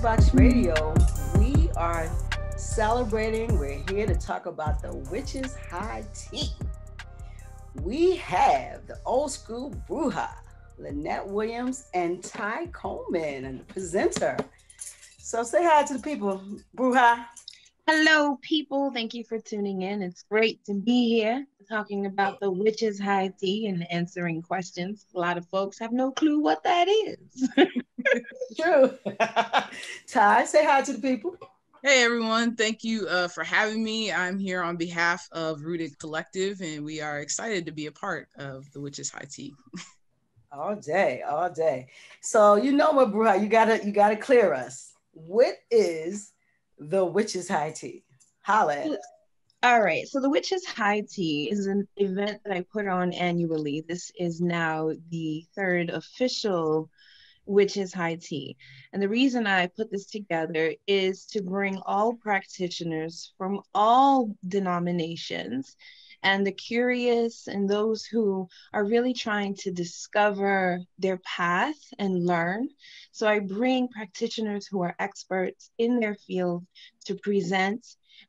Box Radio. We are celebrating. We're here to talk about the WitchS High Tea. We have the old school Bruja, Lynette Williams, and Ty Coleman, and the presenter. So say hi to the people, Bruja. Hello, people. Thank you for tuning in. It's great to be here talking about the WitchS High Tea and answering questions. A lot of folks have no clue what that is. True. Ty, say hi to the people. Hey everyone, thank you for having me. I'm here on behalf of Rooted Collective, and we are excited to be a part of the WitchS High Tea. All day, all day. So you know what, Bruja, you gotta clear us. What is the WitchS High Tea? Holla at us. All right, so the WitchS High Tea is an event that I put on annually. This is now the third official WitchS High Tea. And the reason I put this together is to bring all practitioners from all denominations and the curious and those who are really trying to discover their path and learn. So I bring practitioners who are experts in their field to present.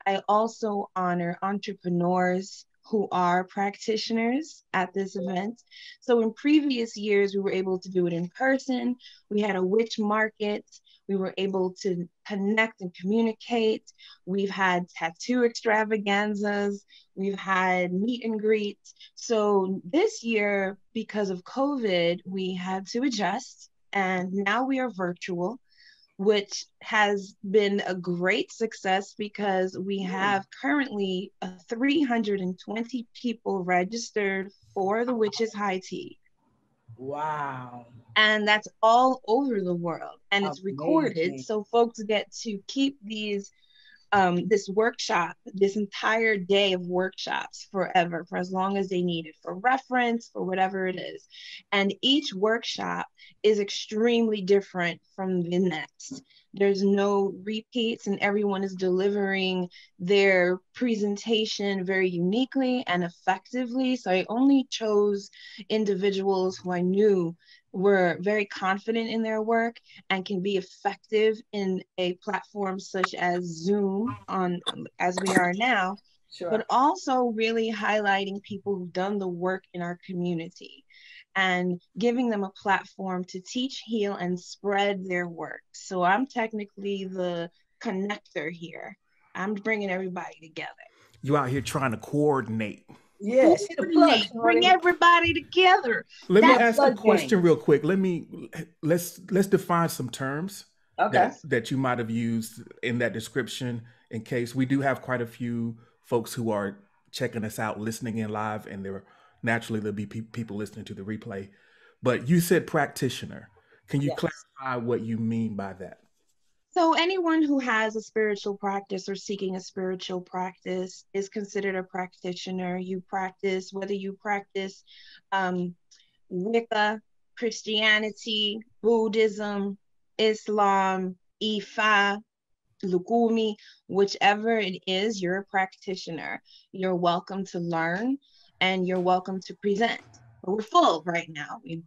I also honor entrepreneurs who are practitioners at this event. So in previous years, we were able to do it in person. We had a witch market. We were able to connect and communicate. We've had tattoo extravaganzas. We've had meet and greets. So this year, because of COVID, we had to adjust, and now we are virtual, which has been a great success because we have currently 320 people registered for the WitchS High Tea. Wow. And that's all over the world. And it's Amazing. recorded, so folks get to keep these this workshop, this entire day of workshops forever, for as long as they need it, for reference, for whatever it is. And each workshop is extremely different from the next. There's no repeats, and everyone is delivering their presentation very uniquely and effectively. So I only chose individuals who I knew were very confident in their work and can be effective in a platform such as Zoom as we are now, Sure. but also really highlighting people who've done the work in our community and giving them a platform to teach, heal, and spread their work. So I'm technically the connector here. I'm bringing everybody together. You out here trying to coordinate. Yeah, see the plug, bring everybody together. Let me ask a question real quick. Let's define some terms that you might have used in that description, in case we do have quite a few folks who are checking us out, listening in live, and there'll be people listening to the replay. But you said practitioner. Can you clarify what you mean by that? So anyone who has a spiritual practice or seeking a spiritual practice is considered a practitioner. You practice, whether you practice Wicca, Christianity, Buddhism, Islam, Ifa, Lukumi, whichever it is, you're a practitioner. You're welcome to learn and you're welcome to present. But we're full right now. We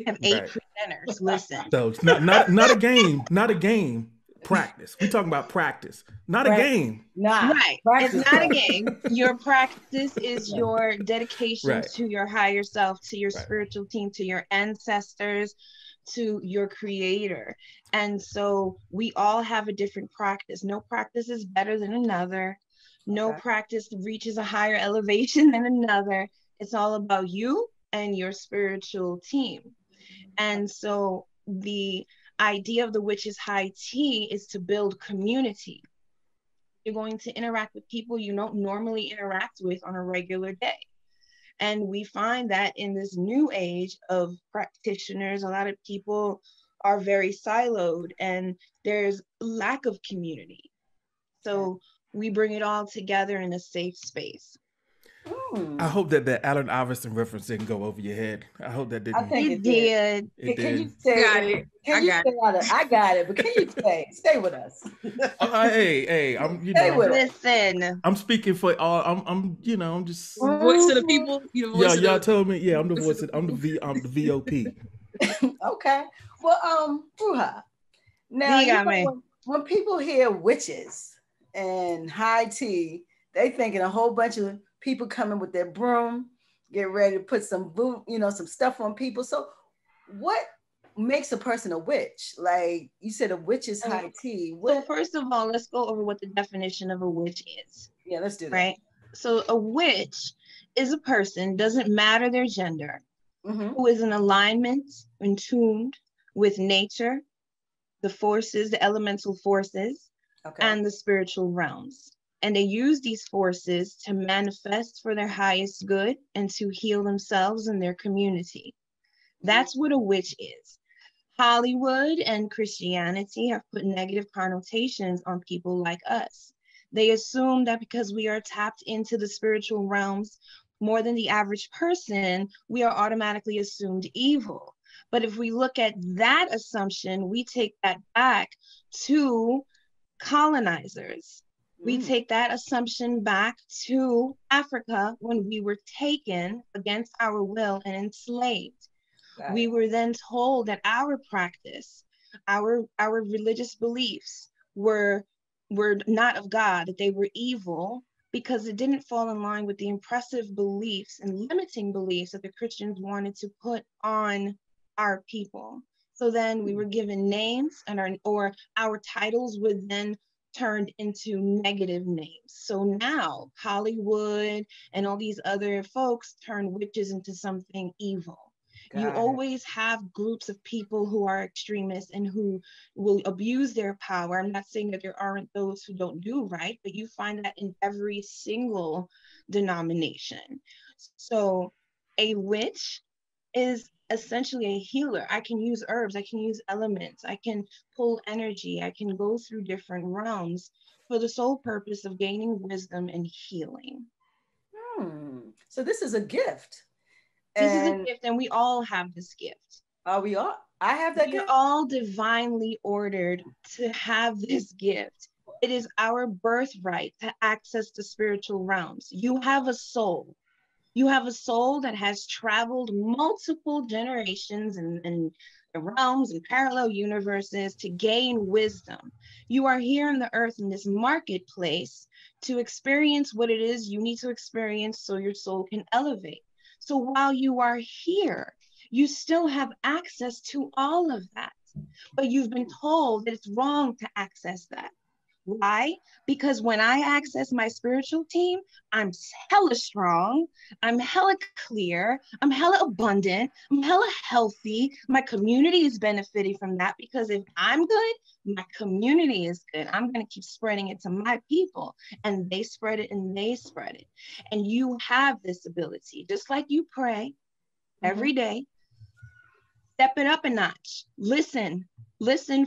have 8 presenters. Listen. So it's not a game, not a game. Practice. We're talking about practice, not a game. Right. It's not a game. Your practice is your dedication to your higher self, to your spiritual team, to your ancestors, to your creator. And so we all have a different practice. No practice is better than another. No practice reaches a higher elevation than another. It's all about you and your spiritual team. And so the idea of the WitchS High Tea is to build community. You're going to interact with people you don't normally interact with on a regular day. And we find that in this new age of practitioners, a lot of people are very siloed and there's lack of community. So we bring it all together in a safe space. I hope that Allen Iverson reference didn't go over your head. I hope that didn't. I think it did. Can you say it? I got it, but can you stay with us? Hey, I'm listen. I'm speaking for all. I'm just voice of the people. Y'all told me. Yeah, I'm the voice. I'm the VOP. Okay. Well, Bruja, Now, when people hear witches and high tea, they thinking a whole bunch of people coming with their broom, get ready to put some some stuff on people. So what makes a person a witch? Like you said, a witch is high tea. So first of all, let's go over what the definition of a witch is. Yeah, let's do that. Right? So a witch is a person, doesn't matter their gender, who is in alignment, in tuned with nature, the forces, the elemental forces, and the spiritual realms. And they use these forces to manifest for their highest good and to heal themselves and their community. That's what a witch is. Hollywood and Christianity have put negative connotations on people like us. They assume that because we are tapped into the spiritual realms more than the average person, we are automatically assumed evil. But if we look at that assumption, we take that back to colonizers. We take that assumption back to Africa when we were taken against our will and enslaved. We were then told that our practice, our religious beliefs were not of God, that they were evil because it didn't fall in line with the impressive beliefs and limiting beliefs that the Christians wanted to put on our people. So then we were given names, and our titles were then turned into negative names. So now Hollywood and all these other folks turn witches into something evil. You always have groups of people who are extremists and who will abuse their power. I'm not saying that there aren't those who don't do right, but you find that in every single denomination. So a witch is essentially a healer. I can use herbs, I can use elements, I can pull energy, I can go through different realms for the sole purpose of gaining wisdom and healing. So this is a gift. This is a gift, and we all have this gift. We all? I have that gift? We're all divinely ordered to have this gift. It is our birthright to access the spiritual realms. You have a soul. You have a soul that has traveled multiple generations and realms and parallel universes to gain wisdom. You are here on the earth in this marketplace to experience what it is you need to experience so your soul can elevate. So while you are here, you still have access to all of that, but you've been told that it's wrong to access that. Why? Because when I access my spiritual team, I'm hella strong, I'm hella clear, I'm hella abundant, I'm hella healthy. My community is benefiting from that because if I'm good, my community is good. I'm going to keep spreading it to my people, and they spread it and they spread it. And you have this ability, just like you pray every day. Step it up a notch. Listen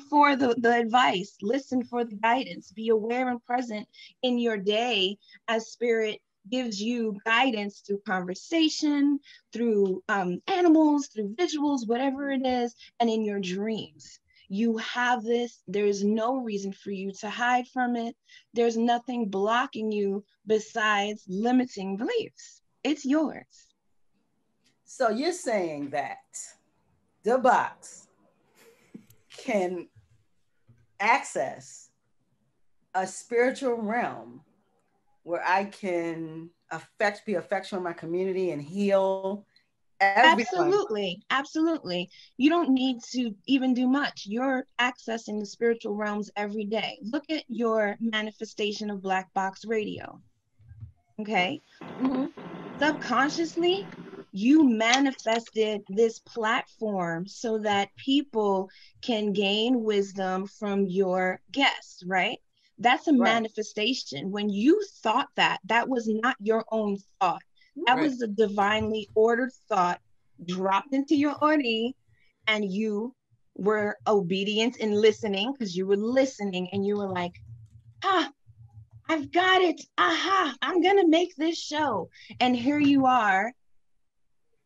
for the advice, listen for the guidance, be aware and present in your day as spirit gives you guidance through conversation, through animals, through visuals, whatever it is, and in your dreams. You have this. There's no reason for you to hide from it. There's nothing blocking you besides limiting beliefs. It's yours. So you're saying that the box can access a spiritual realm where I can be effectual in my community and heal everyone. Absolutely. You don't need to even do much. You're accessing the spiritual realms every day. Look at your manifestation of Black Box Radio. Okay? Subconsciously, you manifested this platform so that people can gain wisdom from your guests, right? That's a manifestation. When you thought that was not your own thought. That was a divinely ordered thought dropped into your body, and you were obedient in listening because you were listening and you were like, I've got it. Aha, I'm going to make this show. And here you are.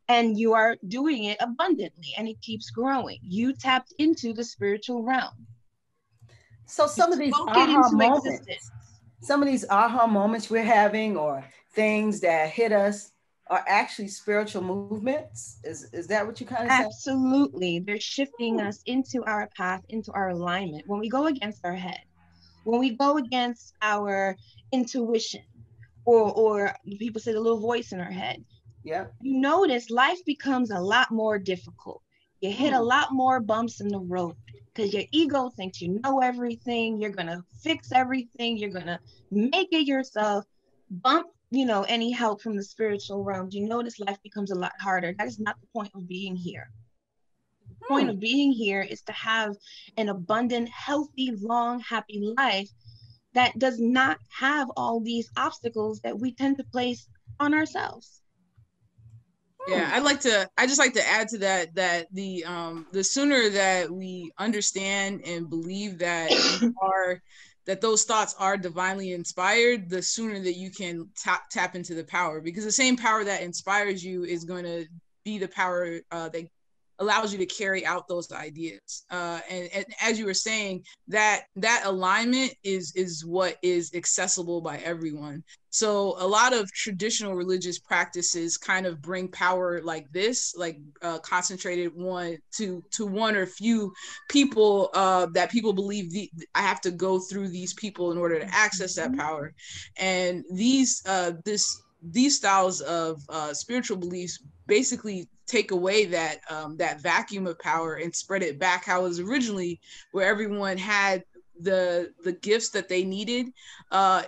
And you are doing it abundantly, and it keeps growing. You tapped into the spiritual realm. So some of these aha moments we're having, or things that hit us, are actually spiritual movements. Is that what you kind of say? Absolutely. They're shifting us into our path, into our alignment. When we go against our head, when we go against our intuition, or people say the little voice in our head, Yeah. you notice life becomes a lot more difficult. You hit a lot more bumps in the road because your ego thinks you know everything. You're going to fix everything. You're going to make it yourself. Bump, any help from the spiritual realm. You notice life becomes a lot harder. That is not the point of being here. The point of being here is to have an abundant, healthy, long, happy life that does not have all these obstacles that we tend to place on ourselves. Yeah, I just like to add to that the sooner that we understand and believe that that those thoughts are divinely inspired, the sooner that you can tap into the power, because the same power that inspires you is going to be the power that allows you to carry out those ideas. And as you were saying, that alignment is what is accessible by everyone. So a lot of traditional religious practices kind of bring power like this, like concentrated one to one or few people that people believe I have to go through these people in order to access that power. And these styles of spiritual beliefs basically take away that that vacuum of power and spread it back how it was originally, where everyone had the gifts that they needed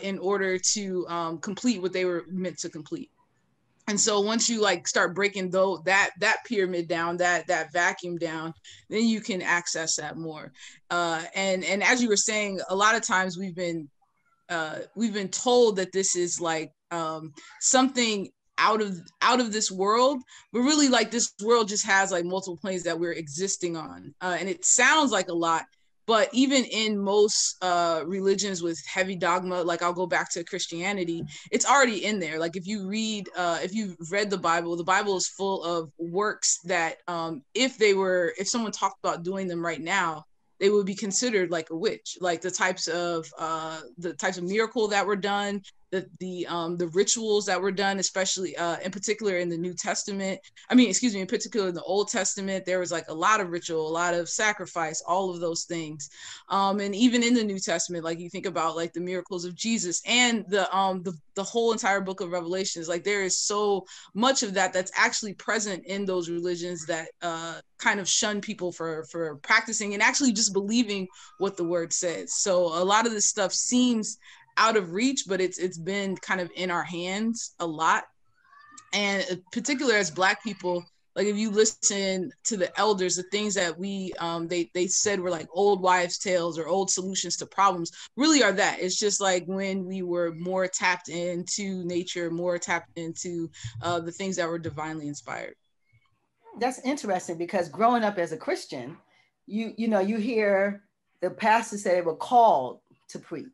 in order to complete what they were meant to complete. And so once you like start breaking that pyramid down, that vacuum down, then you can access that more. And as you were saying, a lot of times we've been told that this is like something out of this world, but really like this world just has like multiple planes that we're existing on, and it sounds like a lot, but even in most religions with heavy dogma, like I'll go back to Christianity, it's already in there. Like if you've read the Bible is full of works that if someone talked about doing them right now, they would be considered like a witch. Like the types of miracle that were done, the rituals that were done, especially in particular in the New Testament. In particular in the Old Testament, there was like a lot of ritual, a lot of sacrifice, all of those things. And even in the New Testament, like you think about like the miracles of Jesus and the whole entire book of Revelations, like there is so much of that that's actually present in those religions that kind of shun people for practicing and actually just believing what the word says. So a lot of this stuff seems out of reach, but it's been kind of in our hands a lot. And in particular as Black people, like if you listen to the elders, the things that we they said were like old wives' tales or old solutions to problems really are that. It's just like when we were more tapped into nature, more tapped into the things that were divinely inspired. That's interesting because growing up as a Christian, you hear the pastors say they were called to preach.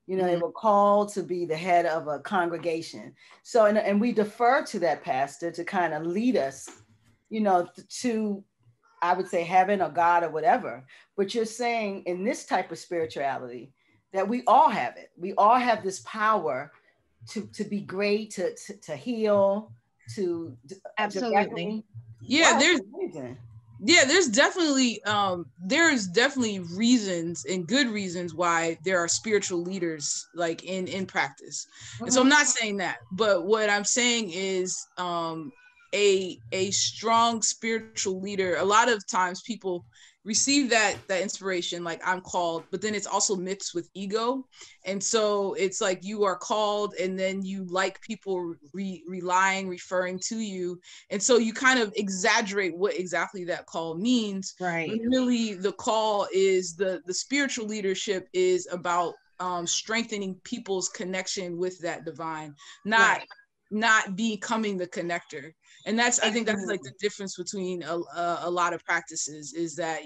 They were called to be the head of a congregation. So, and we defer to that pastor to kind of lead us, to, I would say, heaven or God or whatever. But you're saying in this type of spirituality that we all have it. We all have this power to be great, to heal, to absolutely. Yeah, wow, there's definitely reasons and good reasons why there are spiritual leaders like in practice. And so I'm not saying that, but what I'm saying is a strong spiritual leader, a lot of times people receive that inspiration, like I'm called, but then it's also mixed with ego. And so it's like you are called and then you like people referring to you, and so you kind of exaggerate what exactly that call means. Right. But really the call is the spiritual leadership is about strengthening people's connection with that divine, not becoming the connector. And that's, I think that's like the difference between a lot of practices, is that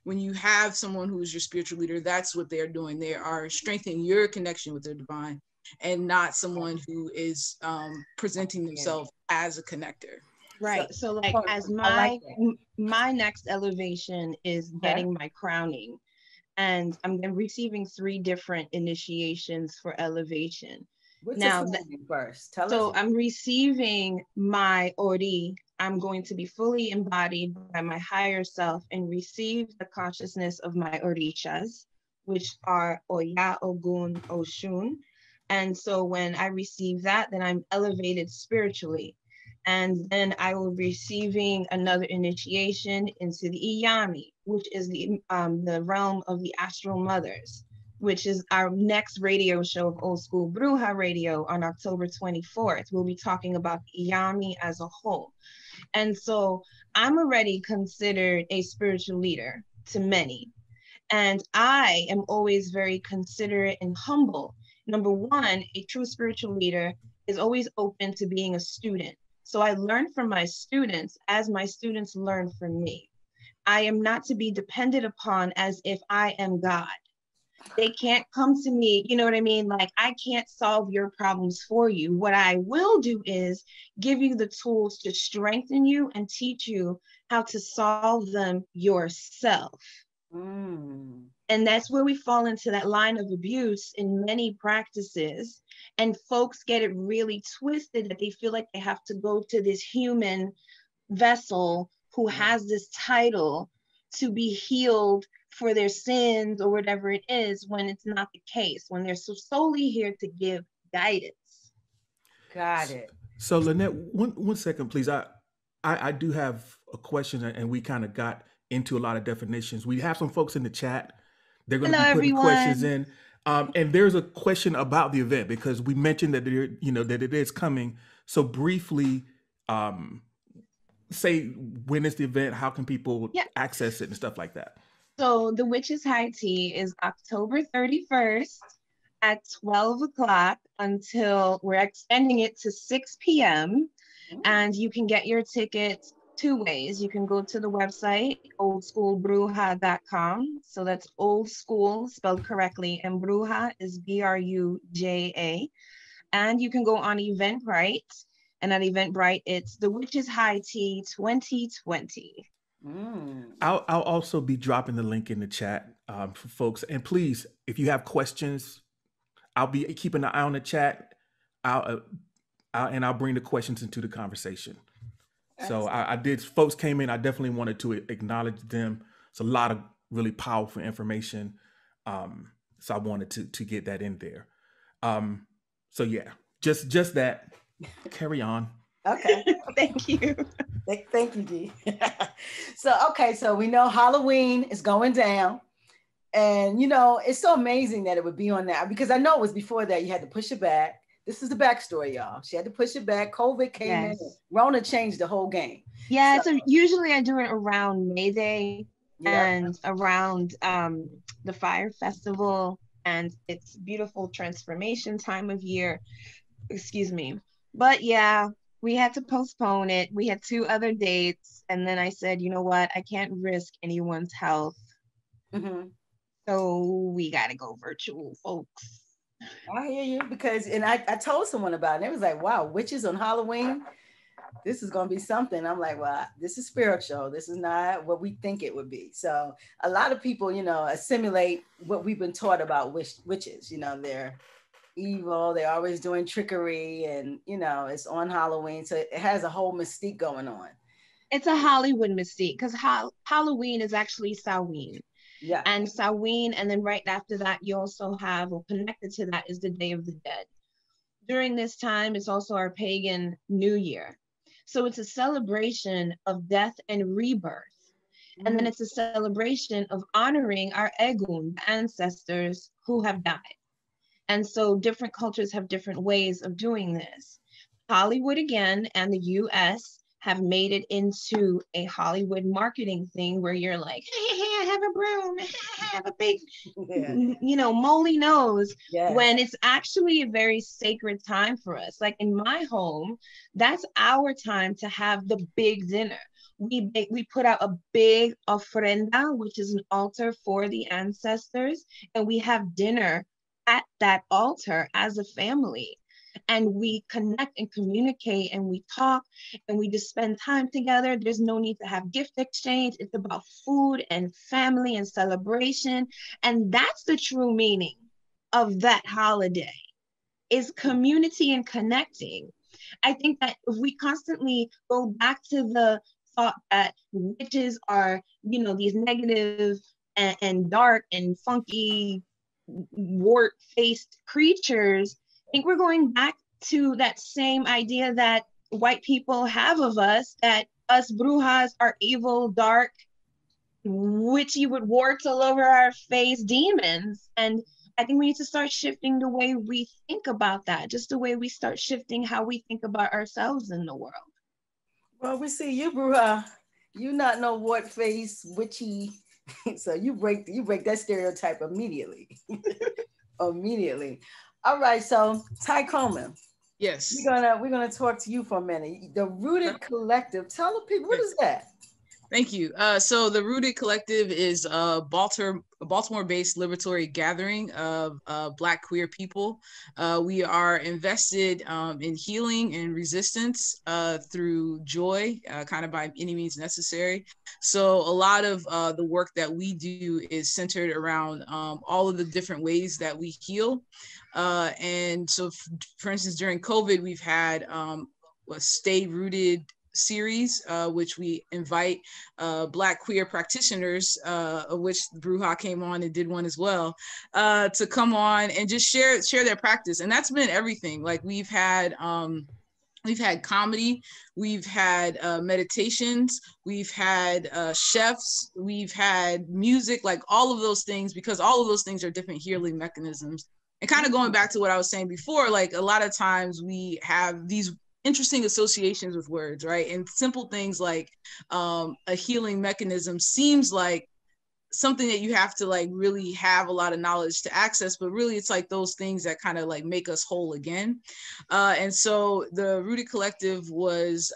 when you have someone who is your spiritual leader, that's what they're doing. They are strengthening your connection with the divine, and not someone who is presenting themselves as a connector. Right. So like as my next elevation is getting my crowning, and I'm receiving 3 different initiations for elevation. What's Now, first? Tell us. So I'm receiving my Ori. I'm going to be fully embodied by my higher self and receive the consciousness of my Orishas, which are Oya, Ogun, Oshun. And so when I receive that, then I'm elevated spiritually. And then I will be receiving another initiation into the Iyami, which is the realm of the astral mothers, which is our next radio show of Old School Bruja Radio on October 24th. We'll be talking about Iyami as a whole. And so I'm already considered a spiritual leader to many. And I am always very considerate and humble. Number one, a true spiritual leader is always open to being a student. So I learn from my students as my students learn from me. I am not to be depended upon as if I am God. They can't come to me, you know what I mean? Like, I can't solve your problems for you. What I will do is give you the tools to strengthen you and teach you how to solve them yourself. And that's where we fall into that line of abuse in many practices. And folks get it really twisted that they feel like they have to go to this human vessel who has this title to be healed for their sins or whatever it is, when it's not the case, when they're solely here to give guidance. Got it. So Lynette, one second, please. I do have a question, and we kind of got into a lot of definitions. We have some folks in the chat. They're going to be putting questions in. And there's a question about the event, because we mentioned that that it is coming. So briefly, say, when is the event? How can people access it and stuff like that? So the WitchS High Tea is October 31st at 12 o'clock until we're extending it to 6 p.m. And you can get your tickets two ways. You can go to the website, oldschoolbruja.com. So that's old school spelled correctly. And Bruja is Bruja. And you can go on Eventbrite. And at Eventbrite, it's the WitchS High Tea 2020. I'll also be dropping the link in the chat for folks. And please, if you have questions, I'll be keeping an eye on the chat. I'll bring the questions into the conversation. So folks came in. I definitely wanted to acknowledge them. It's a lot of really powerful information. So I wanted to get that in there. So yeah, just that. Carry on. Okay. Thank you. Thank you, Dee. So we know Halloween is going down. And, it's so amazing that it would be on that, because I know it was before that you had to push it back. This is the backstory, y'all. She had to push it back. COVID came in. Rona changed the whole game. Yeah, so usually I do it around May Day and around the Fire Festival. And it's beautiful transformation time of year. Excuse me. But yeah, we had to postpone it. We had 2 other dates. And then I said, you know what? I can't risk anyone's health. So we got to go virtual, folks. I hear you, because, and I told someone about it. It was like, wow, witches on Halloween. This is going to be something. I'm like, well, this is spiritual. This is not what we think it would be. So a lot of people, assimilate what we've been taught about witches. They're evil. They're always doing trickery, and it's on Halloween, so it has a whole mystique going on. It's a Hollywood mystique, because Halloween is actually Samhain. Yeah. And Samhain, and then right after that, you also have, or connected to that, is the Day of the Dead. During this time, it's also our pagan New Year. So it's a celebration of death and rebirth. And then it's a celebration of honoring our Egun, the ancestors who have died. And so different cultures have different ways of doing this. Hollywood, again, and the US have made it into a Hollywood marketing thing where you're like, hey, I have a broom, I have a big, molly nose, when it's actually a very sacred time for us. Like in my home, that's our time to have the big dinner. We put out a big ofrenda, which is an altar for the ancestors, and we have dinner at that altar as a family. And we connect and communicate, and we talk, and we just spend time together. There's no need to have gift exchange. It's about food and family and celebration. And that's the true meaning of that holiday. is community and connecting. I think that if we constantly go back to the thought that witches are, these negative and dark and funky, wart-faced creatures, I think we're going back to that same idea that white people have of us, that us brujas are evil, dark, witchy with warts all over our face demons. And I think we need to start shifting the way we think about that, just the way we start shifting how we think about ourselves in the world. Well, we see you, Bruja. You not know what face witchy, so you break that stereotype immediately. Immediately. All right, so Ty Coleman. Yes. We're gonna talk to you for a minute. The Rooted Collective. Tell the people, what is that? Thank you. So the Rooted Collective is a Baltimore-based liberatory gathering of Black queer people. We are invested in healing and resistance through joy, kind of by any means necessary. So a lot of the work that we do is centered around all of the different ways that we heal. And so, for instance, during COVID, we've had a Stay Rooted series, which we invite Black queer practitioners, of which Bruja came on and did one as well, to come on and just share their practice. And that's been everything. Like we've had comedy, we've had meditations, we've had chefs, we've had music, like all of those things, because all of those things are different healing mechanisms. And kind of going back to what I was saying before, like a lot of times we have these interesting associations with words, right? And simple things like a healing mechanism seems like something that you have to like really have a lot of knowledge to access, but really it's like those things that kind of like make us whole again. And so the Rooted Collective was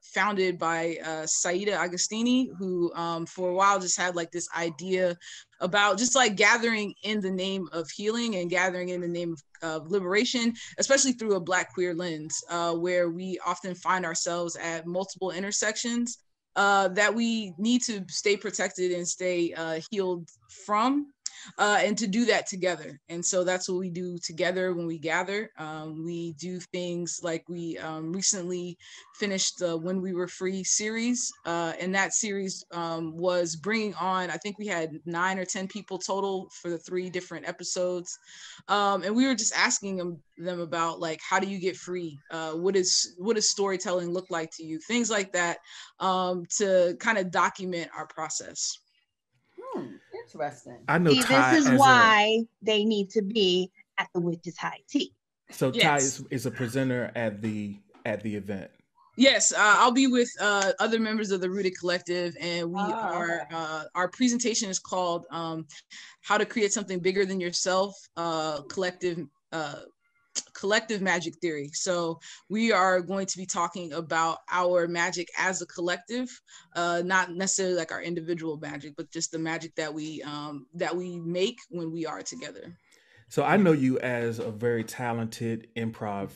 founded by Saida Agostini, who for a while just had like this idea about just like gathering in the name of healing and gathering in the name of liberation, especially through a Black queer lens, where we often find ourselves at multiple intersections that we need to stay protected and stay healed from, and to do that together. And so that's what we do together when we gather. We do things like we recently finished the When We Were Free series, and that series was bringing on, I think we had 9 or 10 people total for the 3 different episodes, and we were just asking them about like, how do you get free? What does storytelling look like to you? Things like that, to kind of document our process. Interesting. I know Ty, this is why they need to be at the WitchS High Tea. So yes. Ty is a presenter at the event. Yes, I'll be with other members of the Rooted Collective, and we are our presentation is called "How to Create Something Bigger Than Yourself: Collective Magic Theory." So we are going to be talking about our magic as a collective, not necessarily like our individual magic, but just the magic that we make when we are together. So I know you as a very talented improv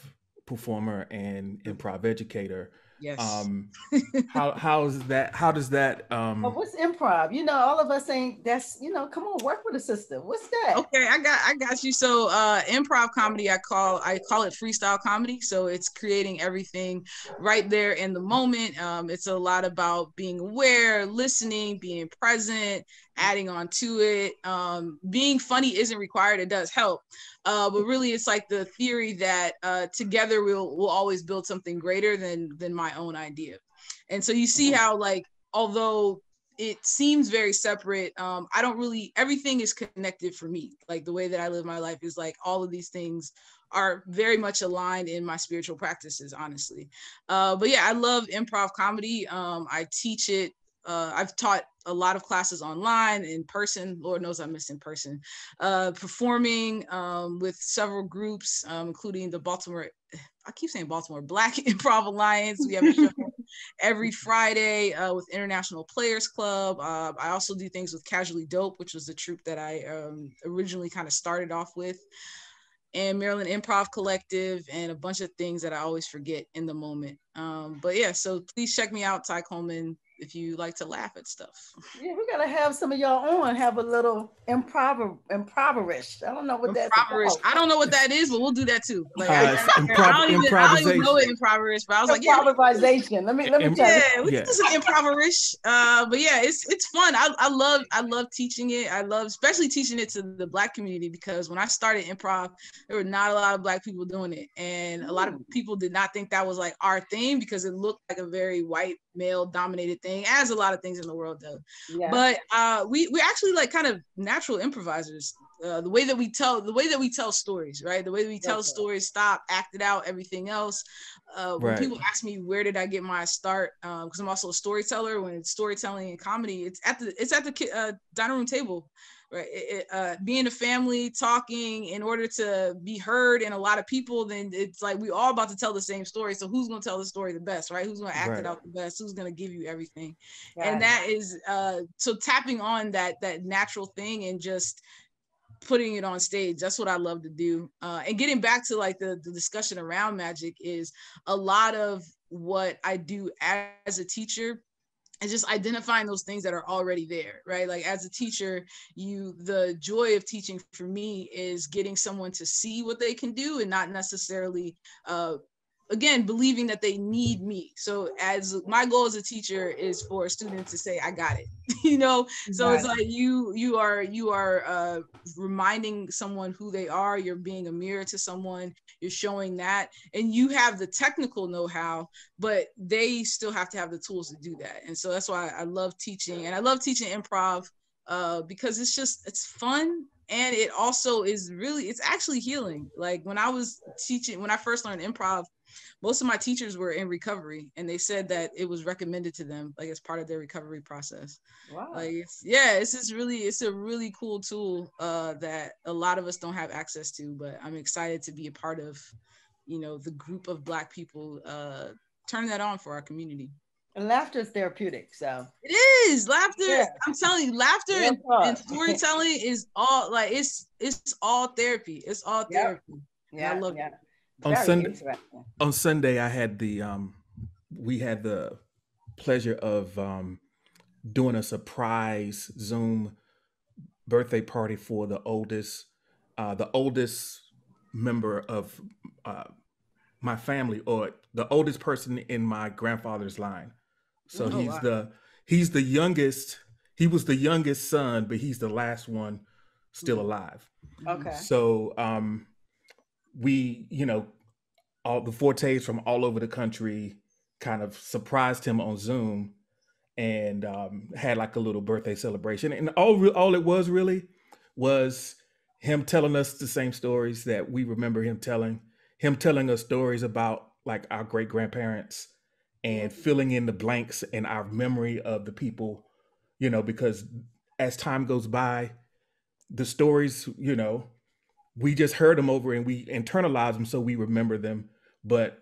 performer and improv educator. Yes. How does that what's improv? All of us ain't, that's, come on, work with a sister. What's that? Okay, I got you. So improv comedy, I call it freestyle comedy. So it's creating everything right there in the moment. It's a lot about being aware, listening, being present, adding on to it. Being funny isn't required, it does help. But really it's like the theory that together we'll always build something greater than my own idea. And so you see how, like, although it seems very separate, I don't really, everything is connected for me. Like the way that I live my life is like all of these things are very much aligned in my spiritual practices, honestly. But yeah, I love improv comedy. I teach it. I've taught a lot of classes online, in person. Lord knows I miss in person. Performing with several groups, including the Black Improv Alliance. We have a show every Friday with International Players Club. I also do things with Casually Dope, which was the troupe that I originally kind of started off with, and Maryland Improv Collective, and a bunch of things that I always forget in the moment. But yeah, so please check me out, Ty Coleman, if you like to laugh at stuff. Yeah, we gotta have some of y'all on. Have a little impoverish. I don't know what that's about. I don't know what that is, but we'll do that too. Like I don't even know it impoverish, but I was like, improvisation. Let me try. Yeah, we can do some impoverish. But yeah, it's fun. I love teaching it. I love especially teaching it to the Black community, because when I started improv, there were not a lot of Black people doing it, and a lot of people did not think that was like our thing, because it looked like a very white male dominated thing, as a lot of things in the world do. Yeah. But we're actually like kind of natural improvisers. The way that we tell stories, right? The way that we tell stories, stop, act it out, everything else. When people ask me where did I get my start, because I'm also a storyteller. When it's storytelling and comedy, it's at the dining room table, right? Being a family, talking in order to be heard, and a lot of people, then it's like we all about to tell the same story. So who's going to tell the story the best, right? Who's going to act it out the best? Who's going to give you everything? And that is so tapping on that natural thing and just putting it on stage. That's what I love to do. And getting back to like the discussion around magic, is a lot of what I do as a teacher and just identifying those things that are already there, right? Like as a teacher, the joy of teaching for me is getting someone to see what they can do and not necessarily, again, believing that they need me. So as my goal as a teacher is for a student to say, I got it, So it's like you are reminding someone who they are. You're being a mirror to someone. You're showing that, and you have the technical know-how, but they still have to have the tools to do that. And so that's why I love teaching, and I love teaching improv because it's fun. And it also is it's actually healing. Like when I first learned improv, most of my teachers were in recovery, and they said that it was recommended to them, like as part of their recovery process. Wow. Like it's a really cool tool that a lot of us don't have access to, but I'm excited to be a part of, the group of Black people turning that on for our community. And laughter is therapeutic, so it is. Laughter, yeah. I'm telling you, laughter and storytelling is all like it's all therapy. It's all therapy. Yeah, I love it. On Sunday, I had we had the pleasure of doing a surprise Zoom birthday party for the oldest member of my family, or the oldest person in my grandfather's line. So he's the youngest. He was the youngest son, but he's the last one still alive. Okay. So we, all the Fortes from all over the country kind of surprised him on Zoom, and had like a little birthday celebration. And all it was really was him telling us the same stories that we remember him telling us stories about like our great grandparents, and filling in the blanks in our memory of the people, because as time goes by, the stories, we just heard them over and we internalize them, so we remember them. But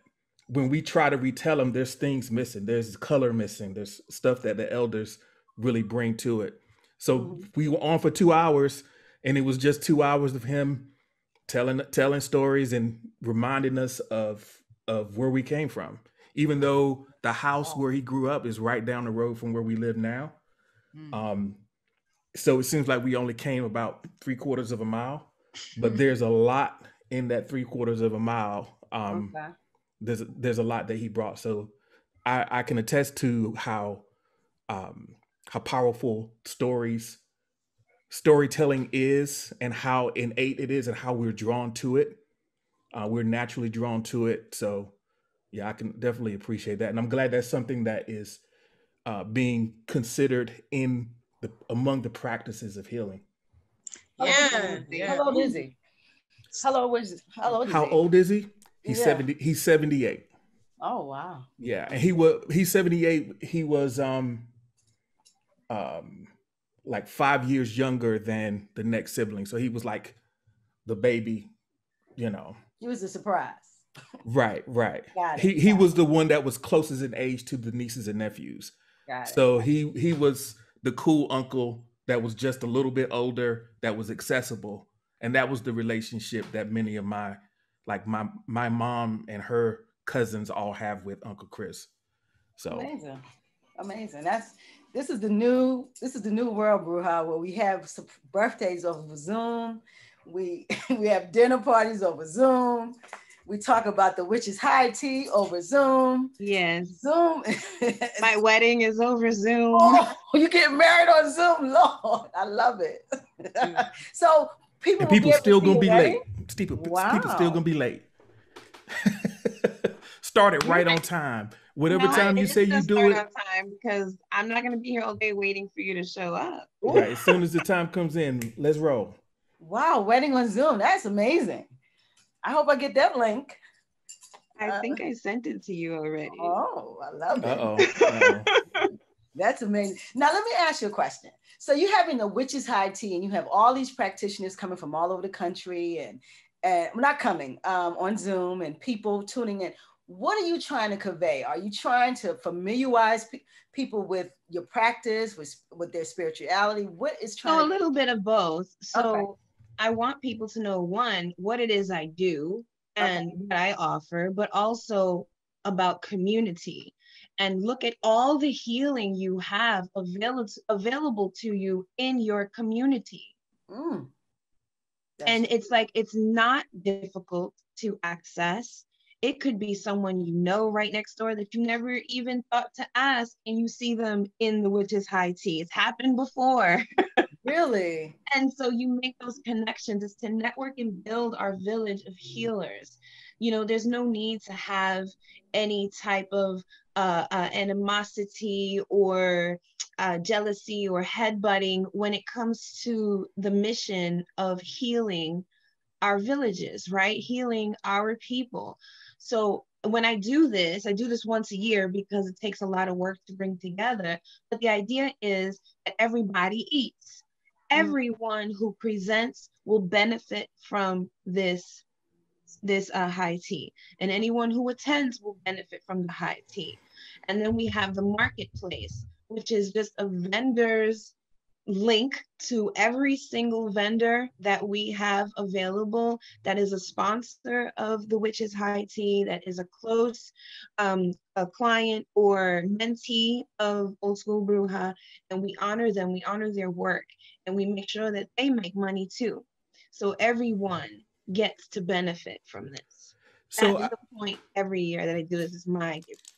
when we try to retell them, there's things missing. There's color missing. There's stuff that the elders really bring to it. So we were on for 2 hours, and it was just 2 hours of him telling stories and reminding us of where we came from. Even though the house where he grew up is right down the road from where we live now. So it seems like we only came about 3/4 of a mile, but there's a lot in that 3/4 of a mile. There's a lot that he brought. So I can attest to how powerful storytelling is, and how innate it is, and how we're drawn to it. We're naturally drawn to it. So yeah, I can definitely appreciate that. And I'm glad that's something that is being considered among the practices of healing. Yeah. How old is he? How old is he? He's 70. He's 78. Oh wow. Yeah, and he's 78. He was like 5 years younger than the next sibling. So he was like the baby, He was a surprise. Right. He was the one that was closest in age to the nieces and nephews. So he was the cool uncle that was just a little bit older, that was accessible. And that was the relationship that many of my mom and her cousins all have with Uncle Chris. So amazing. Amazing. This is the new world, Bruja, where we have some birthdays over Zoom. We we have dinner parties over Zoom. We talk about the witch's high tea over Zoom. Yes. Zoom. My wedding is over Zoom. Oh, you get married on Zoom, Lord. I love it. So people still gonna be late. People still gonna be late. Start it right on time. Whatever time you say you do it. On time, because I'm not gonna be here all day waiting for you to show up. Right. As soon as the time comes in, let's roll. Wow, wedding on Zoom. That's amazing. I hope I get that link. I think I sent it to you already. Oh, I love it. Uh-oh. That's amazing. Now, let me ask you a question. So you're having the Witches High Tea, and you have all these practitioners coming from all over the country, and not coming on Zoom, and people tuning in. What are you trying to convey? Are you trying to familiarize people with your practice, with their spirituality? What is trying? So a little bit of both. So I want people to know, one, what it is I do and what I offer, but also about community. And look at all the healing you have available to you in your community. And it's like, it's not difficult to access. It could be someone you know right next door that you never even thought to ask, and you see them in the Witch's High Tea. It's happened before. Really? And so you make those connections. It's to network and build our village of healers. You know, there's no need to have any type of animosity or jealousy or headbutting when it comes to the mission of healing our villages, right? Healing our people. So when I do this once a year because it takes a lot of work to bring together. But the idea is that everybody eats. Everyone who presents will benefit from this high tea, and anyone who attends will benefit from the high tea. And then we have the marketplace, which is just a vendor's link to every single vendor that we have available that is a sponsor of the Witch's High Tea, that is a close a client or mentee of Old School Bruja, and we honor them, we honor their work, and we make sure that they make money too. So everyone gets to benefit from this. So that's the point every year that I do this, is my gift.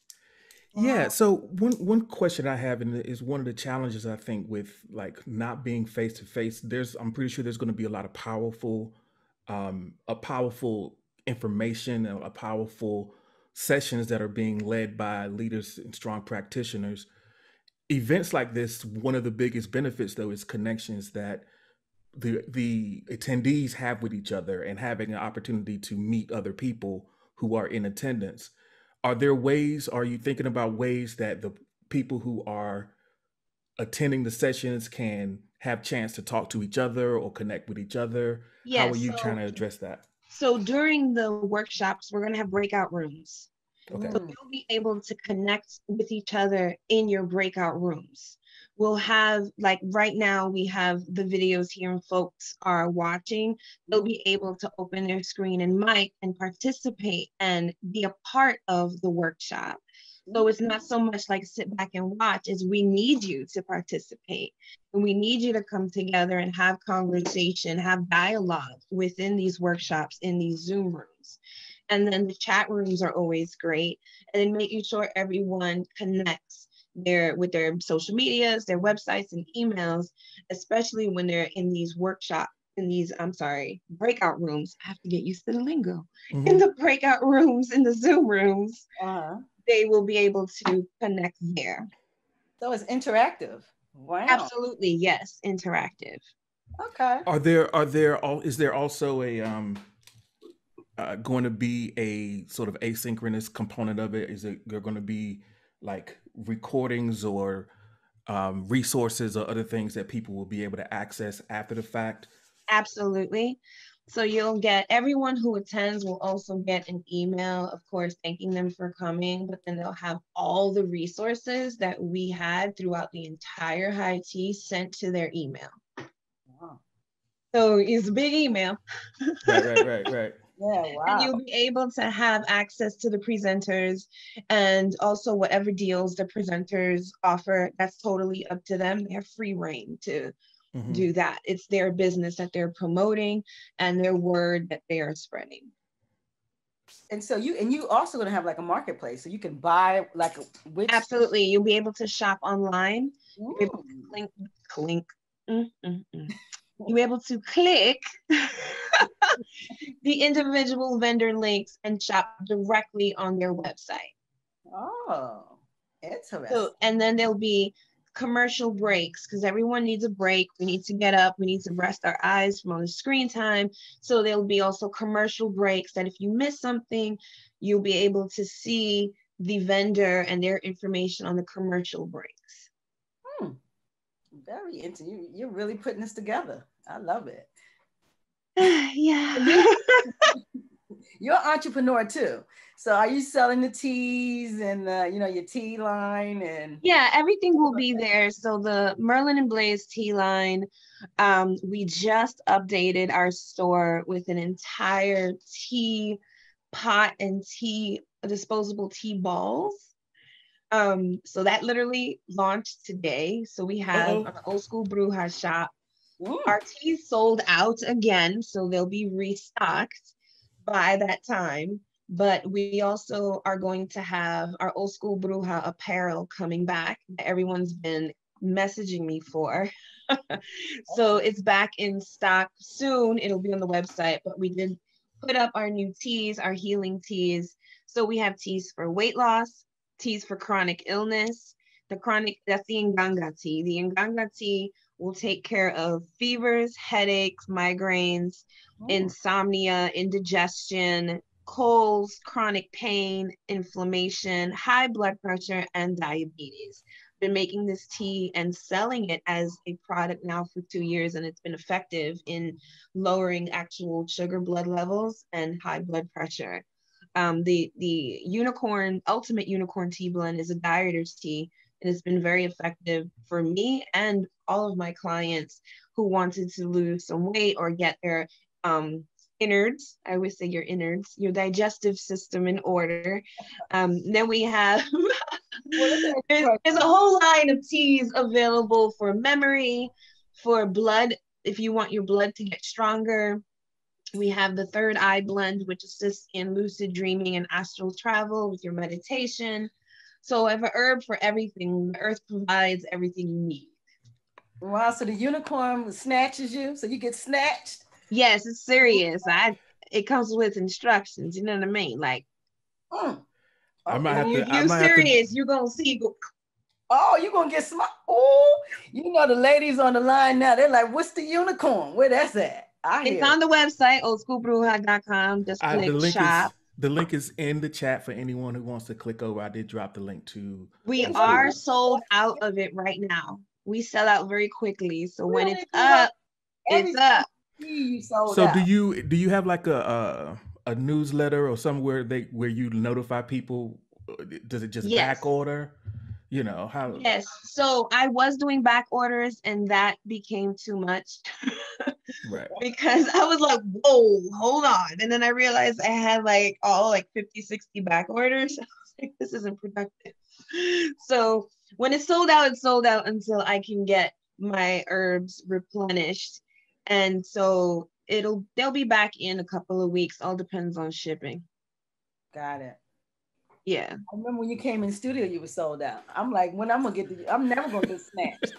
Yeah. So one question I have, and is one of the challenges I think with like not being face to face. I'm pretty sure there's going to be a lot of powerful information, a powerful sessions that are being led by leaders and strong practitioners. Events like this, one of the biggest benefits though is connections that the attendees have with each other, and having an opportunity to meet other people who are in attendance. Are you thinking about ways that the people who are attending the sessions can have chance to talk to each other or connect with each other? Yes, how are you trying to address that? So during the workshops, we're going to have breakout rooms. Okay. So you'll be able to connect with each other in your breakout rooms. We'll have, like right now, we have the videos here and folks are watching. They'll be able to open their screen and mic and participate and be a part of the workshop. So it's not so much like sit back and watch, as we need you to participate. And we need you to come together and have conversation, have dialogue within these workshops, in these Zoom rooms. And then the chat rooms are always great. And then making sure everyone connects with their social medias, their websites and emails, especially when they're in these workshops, breakout rooms. I have to get used to the lingo. In the breakout rooms, in the Zoom rooms, they will be able to connect there. So it's interactive. Wow. Absolutely, yes, interactive. Okay. Is there also a going to be a sort of asynchronous component of it? Is there going to be like recordings or resources or other things that people will be able to access after the fact? Absolutely. So everyone who attends will also get an email, of course, thanking them for coming, but then they'll have all the resources that we had throughout the entire high tea sent to their email. Wow. So it's a big email. Right. Yeah, wow. And you'll be able to have access to the presenters, and also whatever deals the presenters offer, that's totally up to them. They have free reign to do that. It's their business that they're promoting and their word that they are spreading. And so you also going to have like a marketplace, so you can buy like a witch. Absolutely, you'll be able to shop online. You'll be able to You'll be able to click the individual vendor links and shop directly on their website. Oh, interesting. So, and then there'll be commercial breaks, because everyone needs a break. We need to get up. We need to rest our eyes from all the screen time. So there'll be also commercial breaks that if you miss something, you'll be able to see the vendor and their information on the commercial breaks. Very interesting. You're really putting this together. I love it. Yeah. You're an entrepreneur too. So are you selling the teas and your tea line? And yeah, everything will be there. So the Merlin and Blaze tea line, we just updated our store with an entire tea pot and disposable tea balls. So that literally launched today. So we have an Old School Bruja shop. Our teas sold out again, so they'll be restocked by that time. But we also are going to have our Old School Bruja apparel coming back that everyone's been messaging me for. So it's back in stock soon. It'll be on the website, but we did put up our new teas, our healing teas. So we have teas for weight loss, teas for chronic illness. That's the Nganga tea. The Nganga tea will take care of fevers, headaches, migraines, insomnia, indigestion, colds, chronic pain, inflammation, high blood pressure, and diabetes. Been making this tea and selling it as a product now for 2 years, and it's been effective in lowering actual sugar blood levels and high blood pressure. The Ultimate Unicorn Tea Blend is a dieter's tea, and it's been very effective for me and all of my clients who wanted to lose some weight or get their innards. I always say your innards, your digestive system in order. Then we have there's a whole line of teas available for memory, for blood, if you want your blood to get stronger. We have the Third Eye Blend, which assists in lucid dreaming and astral travel with your meditation. So I have an herb for everything. The earth provides everything you need. Wow, so the unicorn snatches you, so you get snatched? Yes, it's serious. It comes with instructions, you know what I mean? Like, you're serious, you're going to see. Oh, you're going to get smart. Oh, the ladies on the line now, they're like, what's the unicorn? Where that's at? It's on the website, oldschoolbruja.com. Just click shop. The link is in the chat for anyone who wants to click over. I did drop the link to. We are sold out of it right now. We sell out very quickly. So when it's up, it's up. So do you have like a newsletter or somewhere where you notify people? Does it just back order? How? Yes. So I was doing back orders, and that became too much. Right. Because I was like, whoa, hold on. And then I realized I had like 50, 60 back orders. I was like, this isn't productive. So when it's sold out, it's sold out until I can get my herbs replenished. And so they'll be back in a couple of weeks. All depends on shipping. Got it. Yeah. I remember when you came in the studio, you were sold out. I'm like, when I'm never gonna get snatched.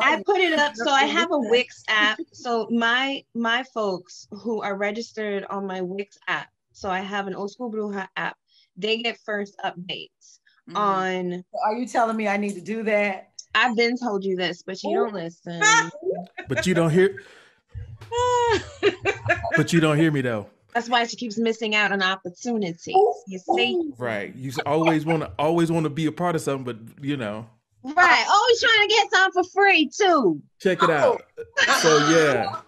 I put it up. So I have a WitchS app. So my folks who are registered on my WitchS app, so I have an Old School Bruja app, they get first updates on. So are you telling me I need to do that? I've been told you this, but you don't listen. But you don't hear. But you don't hear me though. That's why she keeps missing out on opportunities. You see? Right. You always want to be a part of something, but Right. Always trying to get something for free too. Check it out. So yeah.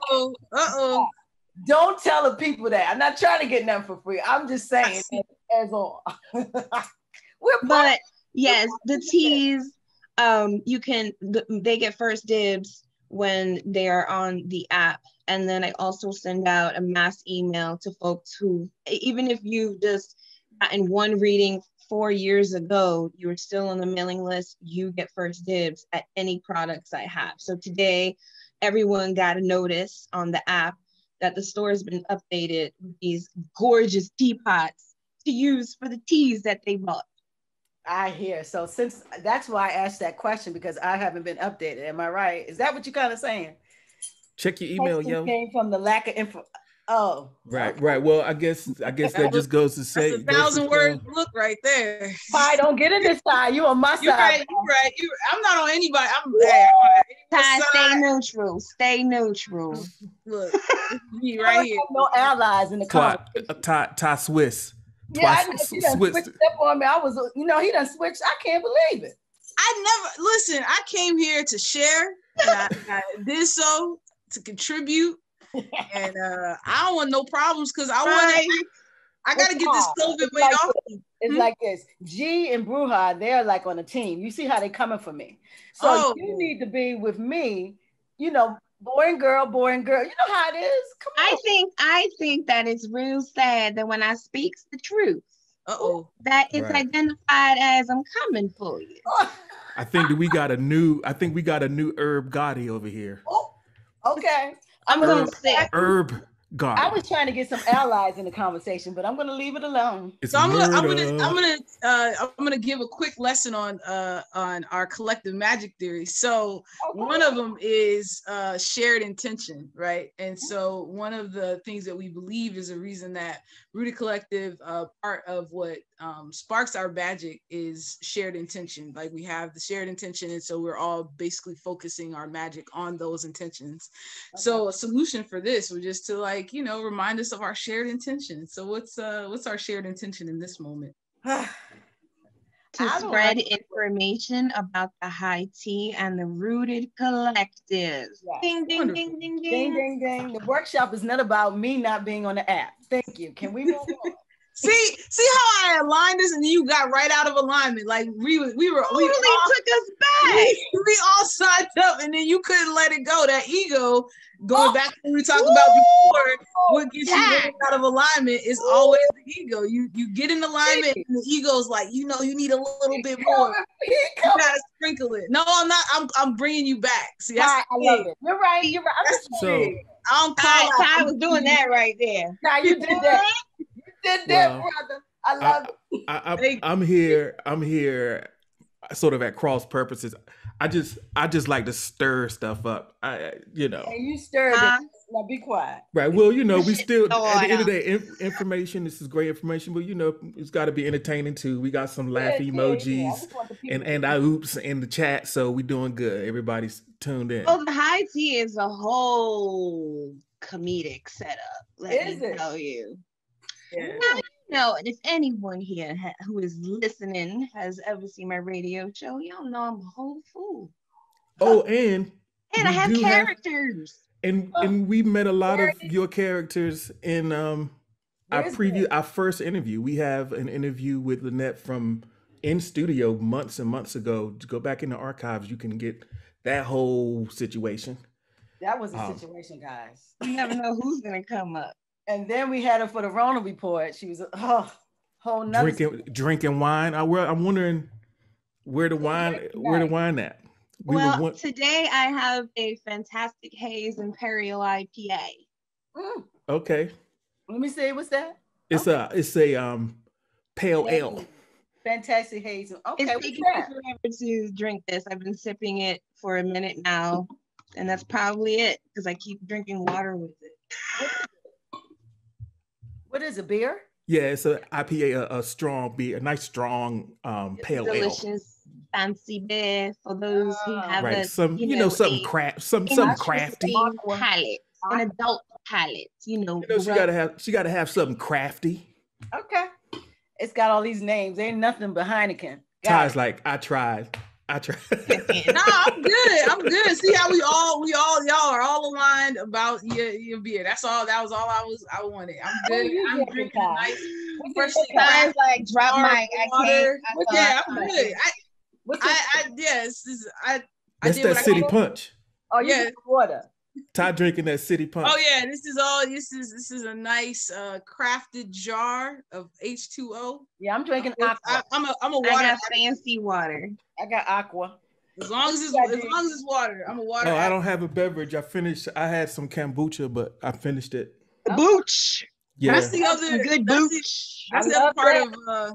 Don't tell the people that. I'm not trying to get nothing for free. I'm just saying as all. But yes, the teas, they get first dibs when they are on the app. And then I also send out a mass email to folks who, even if you've just gotten one reading 4 years ago, you were still on the mailing list, you get first dibs at any products I have. So today, everyone got a notice on the app that the store has been updated with these gorgeous teapots to use for the teas that they bought. I hear. So since that's why I asked that question, because I haven't been updated. Am I right? Is that what you're kind of saying? Check your email, yo. Came from the lack of info. Oh, right, okay. Right. Well, I guess that just goes to say that's a 1,000-word look right there. Ty, don't get in this side. You on my side. You're right. I'm not on anybody. Ty, stay neutral. Stay neutral. Look, me right here. No allies in the comments. Ty Swiss. Yeah, I know he done switched up on me. I was, he done switched. I can't believe it. Listen, I came here to share, and I did so to contribute. And I don't want no problems because I got to get this COVID weight off. It's like this. G and Bruja, they're like on a team. You see how they coming for me. So you need to be with me, boy and girl. You know how it is. Come on. I think that it's real sad that when I speak the truth, that it's identified as I'm coming for you. I think we got a new Herb Gotti over here. Oh, okay. I'm going to say Herb Gotti. I was trying to get some allies in the conversation, but I'm going to leave it alone. So I'm gonna give a quick lesson on our collective magic theory. So one of them is shared intention, right? And so one of the things that we believe is a reason that Rooted Collective, part of what sparks our magic is shared intention. Like we have the shared intention, and so we're all basically focusing our magic on those intentions. Okay. So a solution for this was just to remind us of our shared intention. So what's our shared intention in this moment? To spread information about the high tea and the Rooted Collective. Yeah. Ding, ding, ding, ding, ding. Ding, ding, ding. The workshop is not about me not being on the app. Thank you. Can we move on? See how I aligned this and you got right out of alignment. Like we totally took us back. We all signed up and then you couldn't let it go. That ego, going back to what we talked about before, what gets you out of alignment is always the ego. You get in alignment and the ego's like, you need a little bit more. You gotta sprinkle it. No, I'm not. I'm bringing you back. See, that's I love it. You're right. Ty was doing that right there. Ty, you did that. Brother. I love it. I'm here sort of at cross purposes. I just like to stir stuff up. And you stirred it. Now be quiet. Right. Well, we still at the end of the day, information. This is great information, but it's got to be entertaining too. We got some laugh emojis and I oops in the chat, so we doing good. Everybody's tuned in. Oh, the high tea is a whole comedic setup. Let me tell you. Yeah. If anyone here who is listening has ever seen my radio show, y'all know I'm a whole fool. Oh, and I have characters. And we met a lot of your characters in our first interview. We have an interview with Lynette from in studio months and months ago. To go back in the archives, you can get that whole situation. That was a situation, guys. You never know who's gonna come up. And then we had her for the Rona report. She was whole nother drinking wine. I'm wondering where the wine at. Today I have a fantastic haze Imperial IPA. Okay. Let me see. What's that? It's a pale ale. Fantastic haze. Okay. It's taking me forever to drink this. I've been sipping it for a minute now, and that's probably it because I keep drinking water with it. What is a beer? Yeah, it's an IPA, a strong beer, a nice strong pale ale. Delicious, fancy beer for those who have something crafty. Palate, an adult palate. She gotta have something crafty. Okay, it's got all these names. Ain't nothing but Heineken. Ty's like, I tried. Nah, I'm good. See how y'all are all aligned about your beer. That's all. That was all I wanted. I'm good. I'm drinking a nice freshly crafted like drop mic. I'm good. That's that city punch. Oh, yeah. Water. Ty drinking that City Punch. Oh yeah, this is a nice crafted jar of H2O. Yeah, I'm drinking aqua. I'm a water. I got fancy water. I got aqua. As long as it's water, I'm a water. Oh, I don't have a beverage. I had some kombucha, but I finished it. Booch. Yeah. That's the other good booch. That's the other part of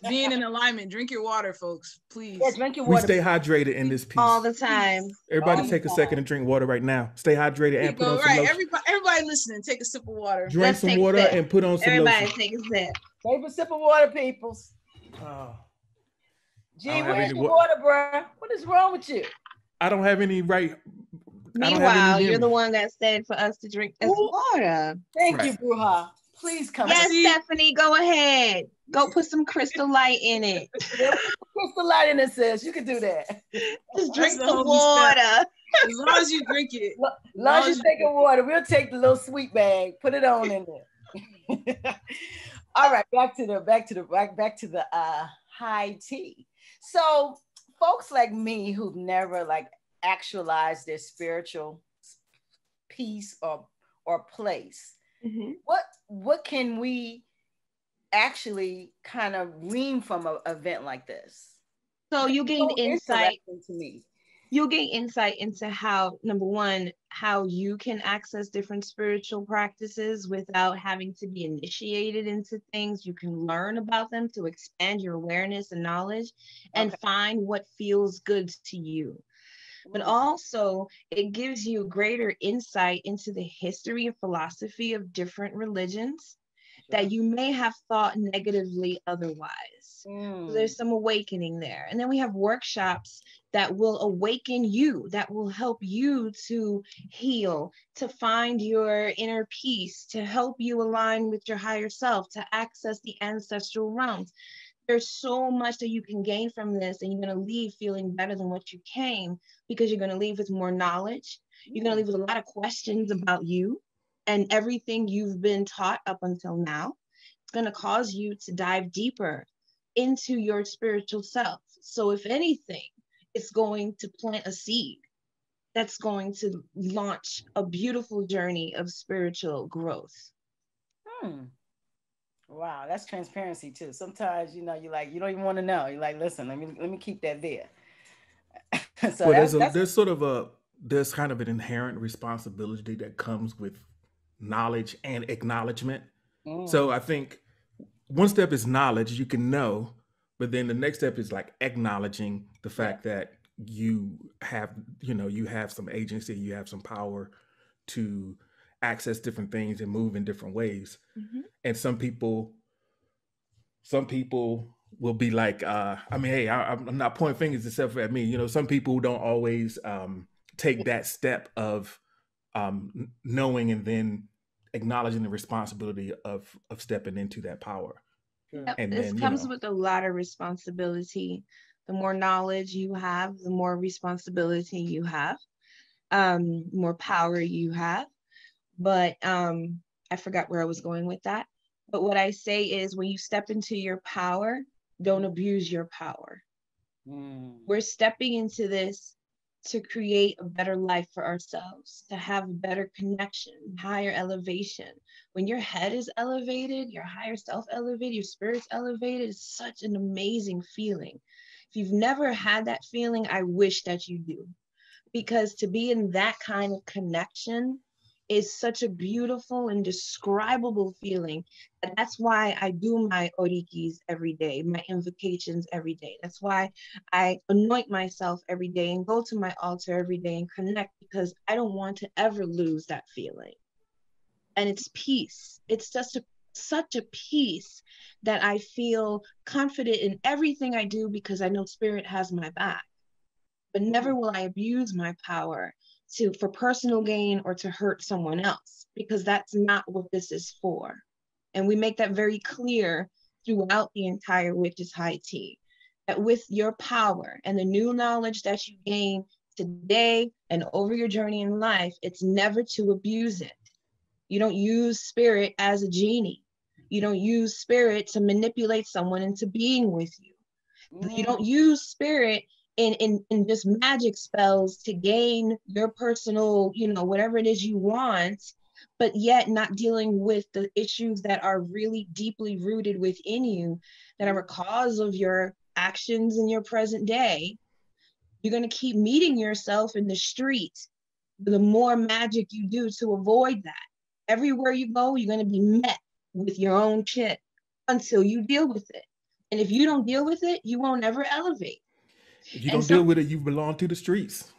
being in alignment. Drink your water, folks, please. Yeah, drink your water. We stay hydrated in this piece all the time. Everybody take a second and drink water right now. Stay hydrated and put on some lotion. Everybody listening, take a sip of water. Drink some water and put on some lotion. Everybody take a sip. Take a sip of water, peoples. Oh. Gee, where's your water, bro? What is wrong with you? I don't have any right. Meanwhile, you're the one that said for us to drink this water. Thank you, Bruja. Please come. Yes, Stephanie, go ahead. Go put some crystal light in it. Crystal light in it, sis. You can do that. Just drink the water. As long as you drink it. As long as you take the water, we'll take the little sweet bag, put it on in there. All right, back to the high tea. So folks like me who've never like actualized their spiritual piece or place, what can we actually kind of glean from an event like this? So you gain insight to me. You'll gain insight into how, number one, how you can access different spiritual practices without having to be initiated into things. You can learn about them to expand your awareness and knowledge and find what feels good to you. But also, it gives you greater insight into the history and philosophy of different religions that you may have thought negatively otherwise. So there's some awakening there. And then we have workshops that will awaken you, that will help you to heal, to find your inner peace, to help you align with your higher self, to access the ancestral realms. There's so much that you can gain from this, and you're going to leave feeling better than what you came, because you're going to leave with more knowledge. You're going to leave with a lot of questions about you and everything you've been taught up until now. It's going to cause you to dive deeper into your spiritual self. So if anything, it's going to plant a seed that's going to launch a beautiful journey of spiritual growth. Wow, that's transparency too. Sometimes, you don't even want to know. You're like, listen, let me keep that there. So there's kind of an inherent responsibility that comes with knowledge and acknowledgement. So I think one step is knowledge, you can know, but then the next step is like acknowledging the fact that you have some agency, you have some power to access different things and move in different ways. And some people will be like, hey, I'm not pointing fingers except for at me. Some people don't always take that step of knowing and then acknowledging the responsibility of stepping into that power. And this comes with a lot of responsibility. The more knowledge you have, the more responsibility you have, more power you have. But I forgot where I was going with that. But what I say is, when you step into your power, don't abuse your power. We're stepping into this to create a better life for ourselves, to have a better connection, higher elevation. When your head is elevated, your higher self elevated, your spirit's elevated, it's such an amazing feeling. If you've never had that feeling, I wish that you do. Because to be in that kind of connection is such a beautiful, indescribable feeling. And that's why I do my orikis every day, my invocations every day. That's why I anoint myself every day and go to my altar every day and connect, because I don't want to ever lose that feeling. And it's peace. It's just such a peace that I feel confident in everything I do, because I know spirit has my back. But never will I abuse my power for personal gain or to hurt someone else, because that's not what this is for. And we make that very clear throughout the entire WitchS High Tea, that with your power and the new knowledge that you gain today and over your journey in life, it's never to abuse it. You don't use spirit as a genie. You don't use spirit to manipulate someone into being with you. You don't use spirit in just magic spells to gain your personal, you know, whatever it is you want, but yet not dealing with the issues that are really deeply rooted within you, that are a cause of your actions in your present day, you're going to keep meeting yourself in the street. The more magic you do to avoid that, everywhere you go, you're going to be met with your own shit until you deal with it. And if you don't deal with it, you won't ever elevate. If you don't deal with it, you belong to the streets.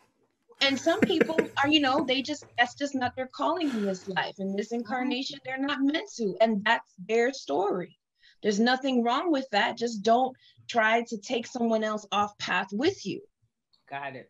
And some people are, you know, that's just not their calling in this life. In this incarnation, they're not meant to. And that's their story. There's nothing wrong with that. Just don't try to take someone else off path with you. Got it.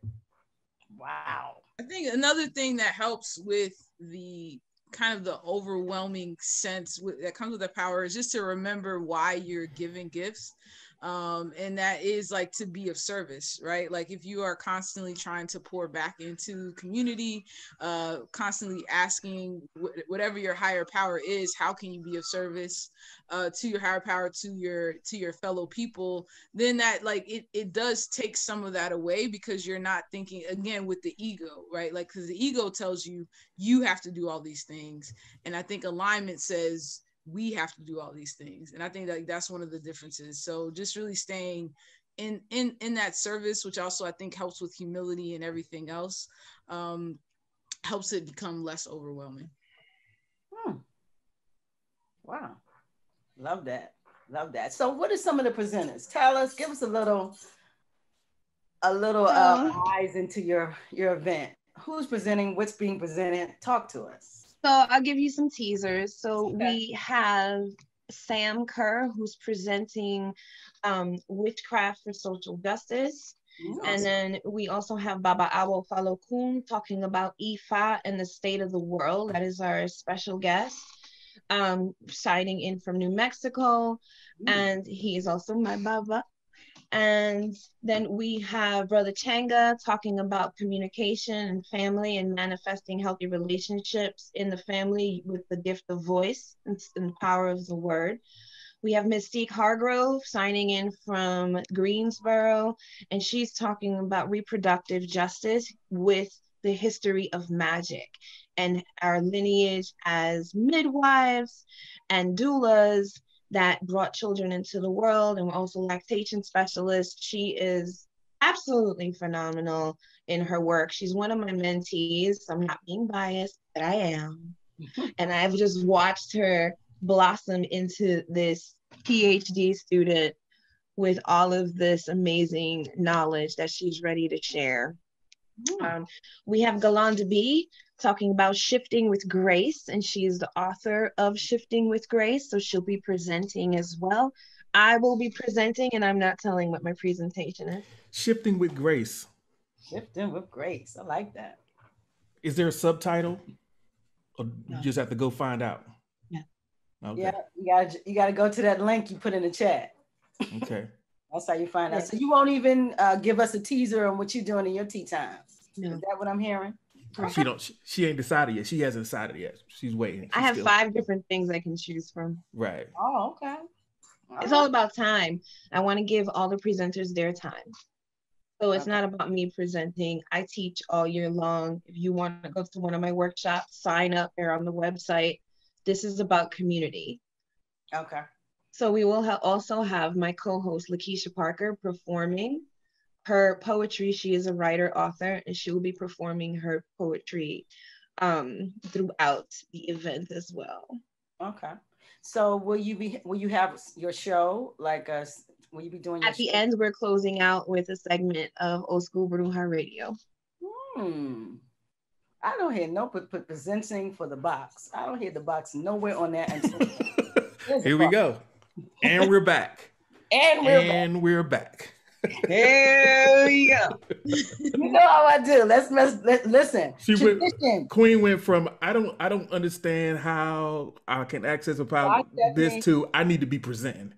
Wow. I think another thing that helps with the kind of the overwhelming sense that comes with the power is just to remember why you're giving gifts. And that is like to be of service, right? Like if you are constantly trying to pour back into community, constantly asking whatever your higher power is, how can you be of service to your higher power, to your fellow people, then that like it does take some of that away, because you're not thinking again with the ego, right? Like, because the ego tells you you have to do all these things, and I think alignment says we have to do all these things. And I think that that's one of the differences. So just really staying in that service, which also I think helps with humility and everything else, helps it become less overwhelming. Wow. Love that. Love that. So what are some of the presenters? Tell us, give us a little eyes into your event. Who's presenting? What's being presented? Talk to us. So I'll give you some teasers. So we have Sam Kerr, who's presenting Witchcraft for Social Justice. Awesome. And then we also have Baba Awo Falokun talking about Ifa and the state of the world. That is our special guest, signing in from New Mexico. And he is also my Baba. And then we have Brother Changa talking about communication and family and manifesting healthy relationships in the family with the gift of voice and the power of the word. We have Mystique Hargrove signing in from Greensboro, and she's talking about reproductive justice with the history of magic and our lineage as midwives and doulas that brought children into the world, and also lactation specialist. She is absolutely phenomenal in her work. She's one of my mentees. So I'm not being biased, but I am. And I've just watched her blossom into this PhD student with all of this amazing knowledge that she's ready to share. We have Galanda B talking about shifting with grace, and she is the author of Shifting with Grace, so she'll be presenting as well. I will be presenting, and I'm not telling what my presentation is. Shifting with Grace. Shifting with Grace. I like that. Is there a subtitle, or you just have to go find out? Yeah. Okay. Yeah, you gotta go to that link you put in the chat. Okay. That's how you find out. So you won't even give us a teaser on what you're doing in your tea time. No. Is that what I'm hearing? She ain't decided yet. She hasn't decided yet. She's waiting. I have 5 different things I can choose from. Right. Oh, okay. It's all about time. I want to give all the presenters their time. So it's not about me presenting. I teach all year long. If you want to go to one of my workshops, sign up there on the website. This is about community. Okay. So we will also have my co-host, Lakeisha Parker, performing her poetry. She is a writer, author, and she will be performing her poetry throughout the event as well. Okay. So will you have your show will you be doing your at the end? We're closing out with a segment of Old School Bruja Radio. I don't hear no presenting for the box. I don't hear the box nowhere on that. Here we go. And we're back. And we're back. There we go. You know how I do. Let's listen. Queen went from I don't understand how I can access about this to I need to be presenting.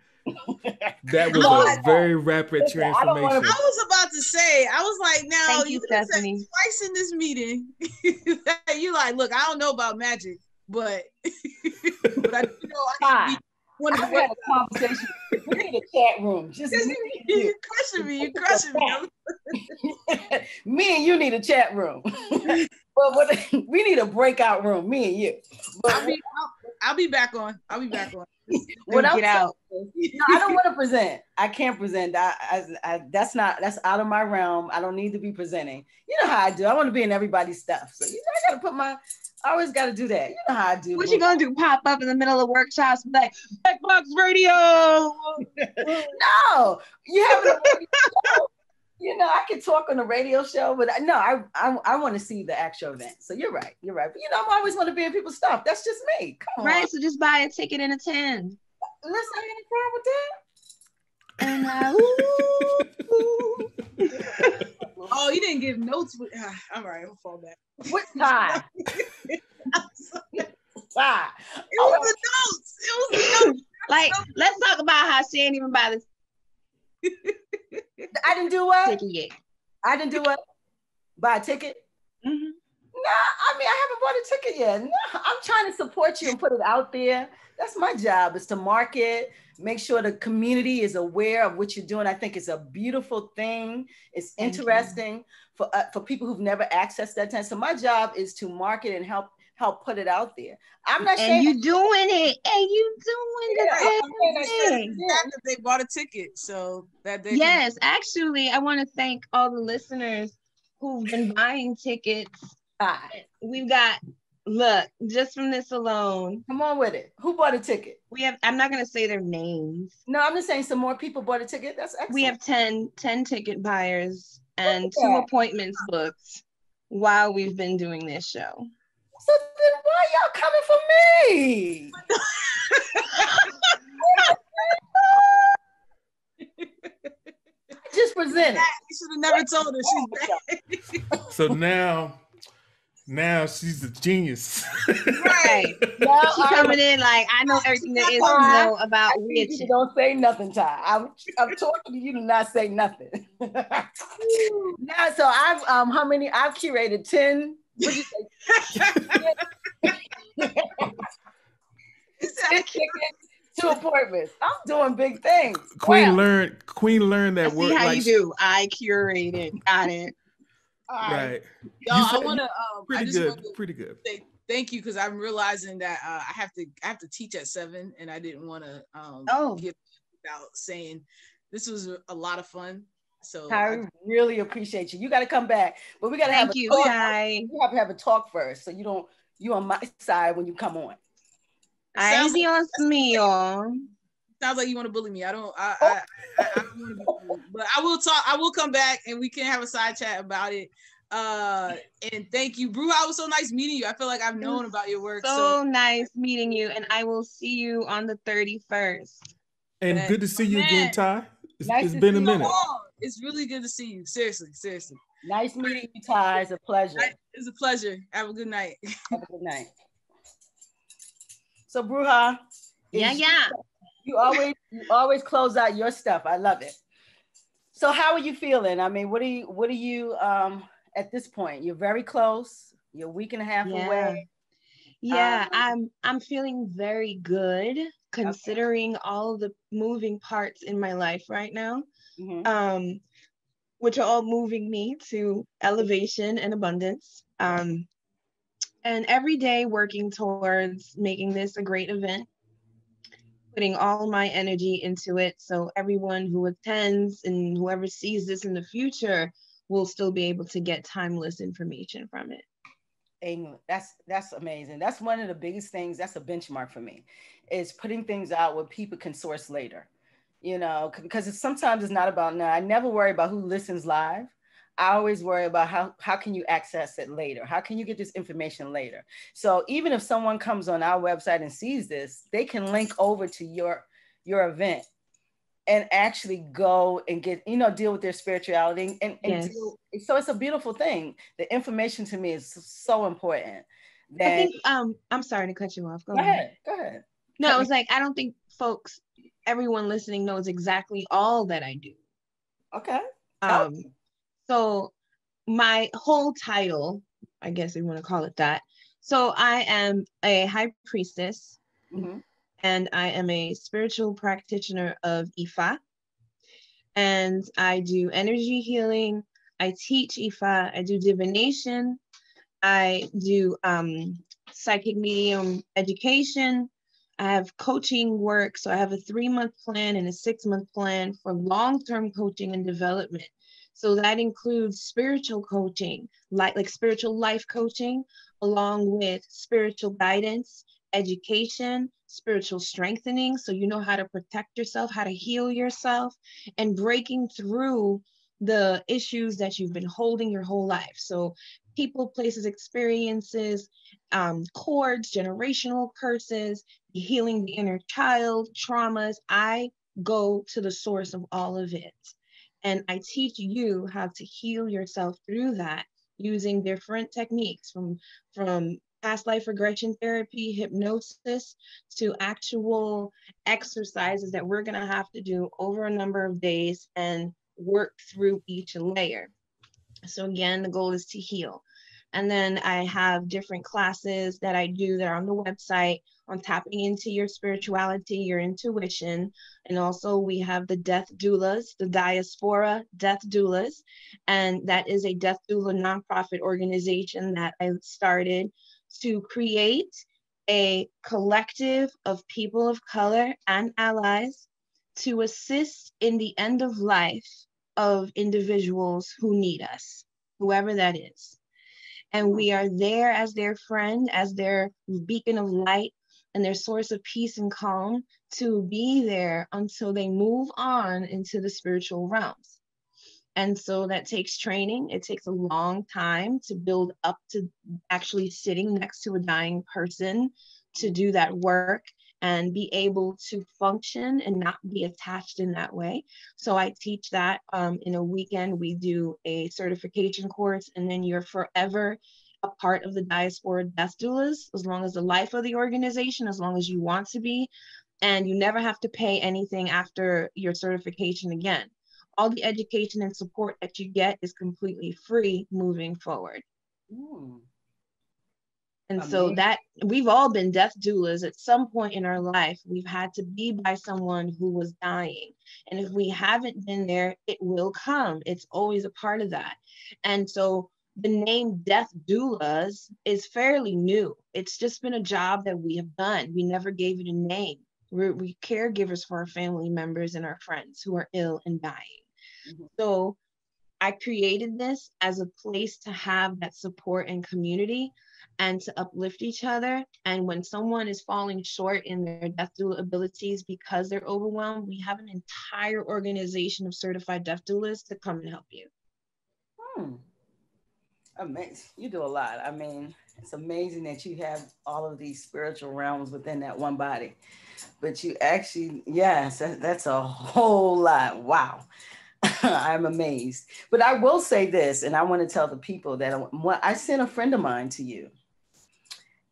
That was a very rapid transformation. I was about to say, I was like, now Thank you said twice in this meeting. You like, look, I don't know about magic, but I do know I can be one of the conversation. We need a chat room. Just you crushing me. Me and you need a chat room. But we need a breakout room, me and you. But I'll be back on. I'll be back on. What else? No, I don't want to present. I can't present. That's out of my realm. I don't need to be presenting. You know how I do. I want to be in everybody's stuff. So I gotta I always gotta do that. You know how I do. What you gonna do? Pop up in the middle of workshops like Black Box Radio? No, you have a radio show. You know, I can talk on the radio show, but no, I want to see the actual event. So you're right. But I'm always want to be in people's stuff. That's just me. Come on. Right. So just buy a ticket and attend. Listen, I ain't with that. Oh, you didn't give notes. All right, I'll fall back. What time? It was the notes. Like, let's talk about how she ain't even buy this. I didn't do what? Ticket yet. I didn't do what? Buy a ticket? Mm-hmm. Nah, I haven't bought a ticket yet. No, I'm trying to support you and put it out there. That's my job, is to market, make sure the community is aware of what you're doing. I think it's a beautiful thing. It's interesting for people who've never accessed that time. So my job is to market and help put it out there. I'm not saying you doing it. And you doing it. That they bought a ticket. So that they actually, I want to thank all the listeners who've been buying tickets. We've got, look, just from this alone. Come on with it. Who bought a ticket? I'm not going to say their names. No, I'm just saying some more people bought a ticket. That's excellent. We have 10 ticket buyers and 2 appointments booked while we've been doing this show. So then why y'all coming for me? Just presented. You should have never told her she's back. So now she's a genius. Right. She's coming in like, I know everything there is to know about witches. Don't say nothing, Ty. I'm talking to you to not say nothing. Now, so I've curated 10. What'd you say? 2 appointments. I'm doing big things. Queen learned that word. See how you do. I curated. Got it. Right. Y'all, I want to. Pretty good. Say thank you, because I'm realizing that I have to teach at 7, and I didn't want to get without saying this was a lot of fun. So I really appreciate you. You got to come back, but we got to have a talk. You have to have a talk first, so you on my side when you come on. I be on me, y'all. Sounds like you want to bully me. I don't want to be bullied, but I will talk. I will come back and we can have a side chat about it. And thank you, Bruja. It was so nice meeting you. I feel like I've known about your work. So nice meeting you, and I will see you on the 31st. And good to see you again, Ty. It's been a minute. It's really good to see you. Seriously. Nice meeting you, Ty. It's a pleasure. It's a pleasure. Have a good night. Have a good night. So, Bruja. You always close out your stuff. I love it. So, how are you feeling? I mean, what are you at this point? You're very close. You're a week and a half away. Yeah, I'm feeling very good considering all the moving parts in my life right now. Mm-hmm. Which are all moving me to elevation and abundance. And every day working towards making this a great event, putting all my energy into it. So everyone who attends and whoever sees this in the future will still be able to get timeless information from it. That's amazing. That's one of the biggest things. That's a benchmark for me, is putting things out where people can source later. You know, because sometimes it's not about now. I never worry about who listens live. I always worry about how can you access it later? How can you get this information later? So even if someone comes on our website and sees this, they can link over to your event and actually go and get, deal with their spirituality. And so it's a beautiful thing. The information to me is so important. I think, I'm sorry to cut you off. Go ahead. No, it's like, I don't think everyone listening knows exactly all that I do. Okay. So my whole title, I guess if you want to call it that. So I am a high priestess, mm-hmm. and I am a spiritual practitioner of Ifa. And I do energy healing. I teach Ifa, I do divination, I do psychic medium education. I have coaching work. So I have a 3-month plan and a 6-month plan for long-term coaching and development. So that includes spiritual coaching, like spiritual life coaching, along with spiritual guidance, education, spiritual strengthening. So you know how to protect yourself, how to heal yourself, and breaking through the issues that you've been holding your whole life. So people, places, experiences, cords, generational curses, healing the inner child, traumas. I go to the source of all of it. And I teach you how to heal yourself through that using different techniques from past life regression therapy, hypnosis, to actual exercises that we're going to have to do over a number of days and work through each layer. So again, the goal is to heal. And then I have different classes that I do that are on the website on tapping into your spirituality, your intuition. And also we have the death doulas, the diaspora death doulas. And that is a death doula nonprofit organization that I started to create a collective of people of color and allies to assist in the end of life of individuals who need us, whoever that is. And we are there as their friend, as their beacon of light and their source of peace and calm, to be there until they move on into the spiritual realms. And so that takes training. It takes a long time to build up to actually sitting next to a dying person to do that work and be able to function and not be attached in that way. So I teach that in a weekend. We do a certification course, and then you're forever a part of the diaspora death doulas, as long as the life of the organization, as long as you want to be, and you never have to pay anything after your certification again. All the education and support that you get is completely free moving forward. Ooh. And so that we've all been death doulas at some point in our life. We've had to be by someone who was dying. And if we haven't been there, it will come. It's always a part of that. And so the name death doulas is fairly new. It's just been a job that we have done. We never gave it a name. We're caregivers for our family members and our friends who are ill and dying. Mm-hmm. So I created this as a place to have that support and community and to uplift each other. And when someone is falling short in their death doula abilities because they're overwhelmed, we have an entire organization of certified death doulas to come and help you. Amazing. You do a lot. I mean, it's amazing that you have all of these spiritual realms within that one body. But you actually, yes, that's a whole lot. Wow. I'm amazed. But I will say this, and I want to tell the people that I sent a friend of mine to you,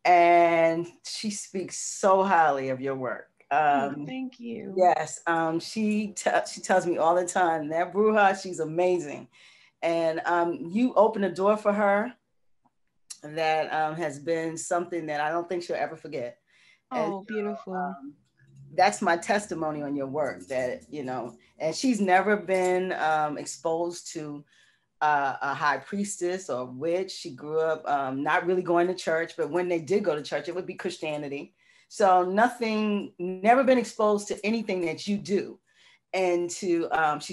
and she speaks so highly of your work. Thank you. Yes, she tells me all the time that Bruja, she's amazing, and you open a door for her that has been something that I don't think she'll ever forget. Oh, and beautiful. That's my testimony on your work, that, you know, and she's never been exposed to a high priestess or witch. She grew up not really going to church, but when they did go to church, it would be Christianity. So never been exposed to anything that you do. And she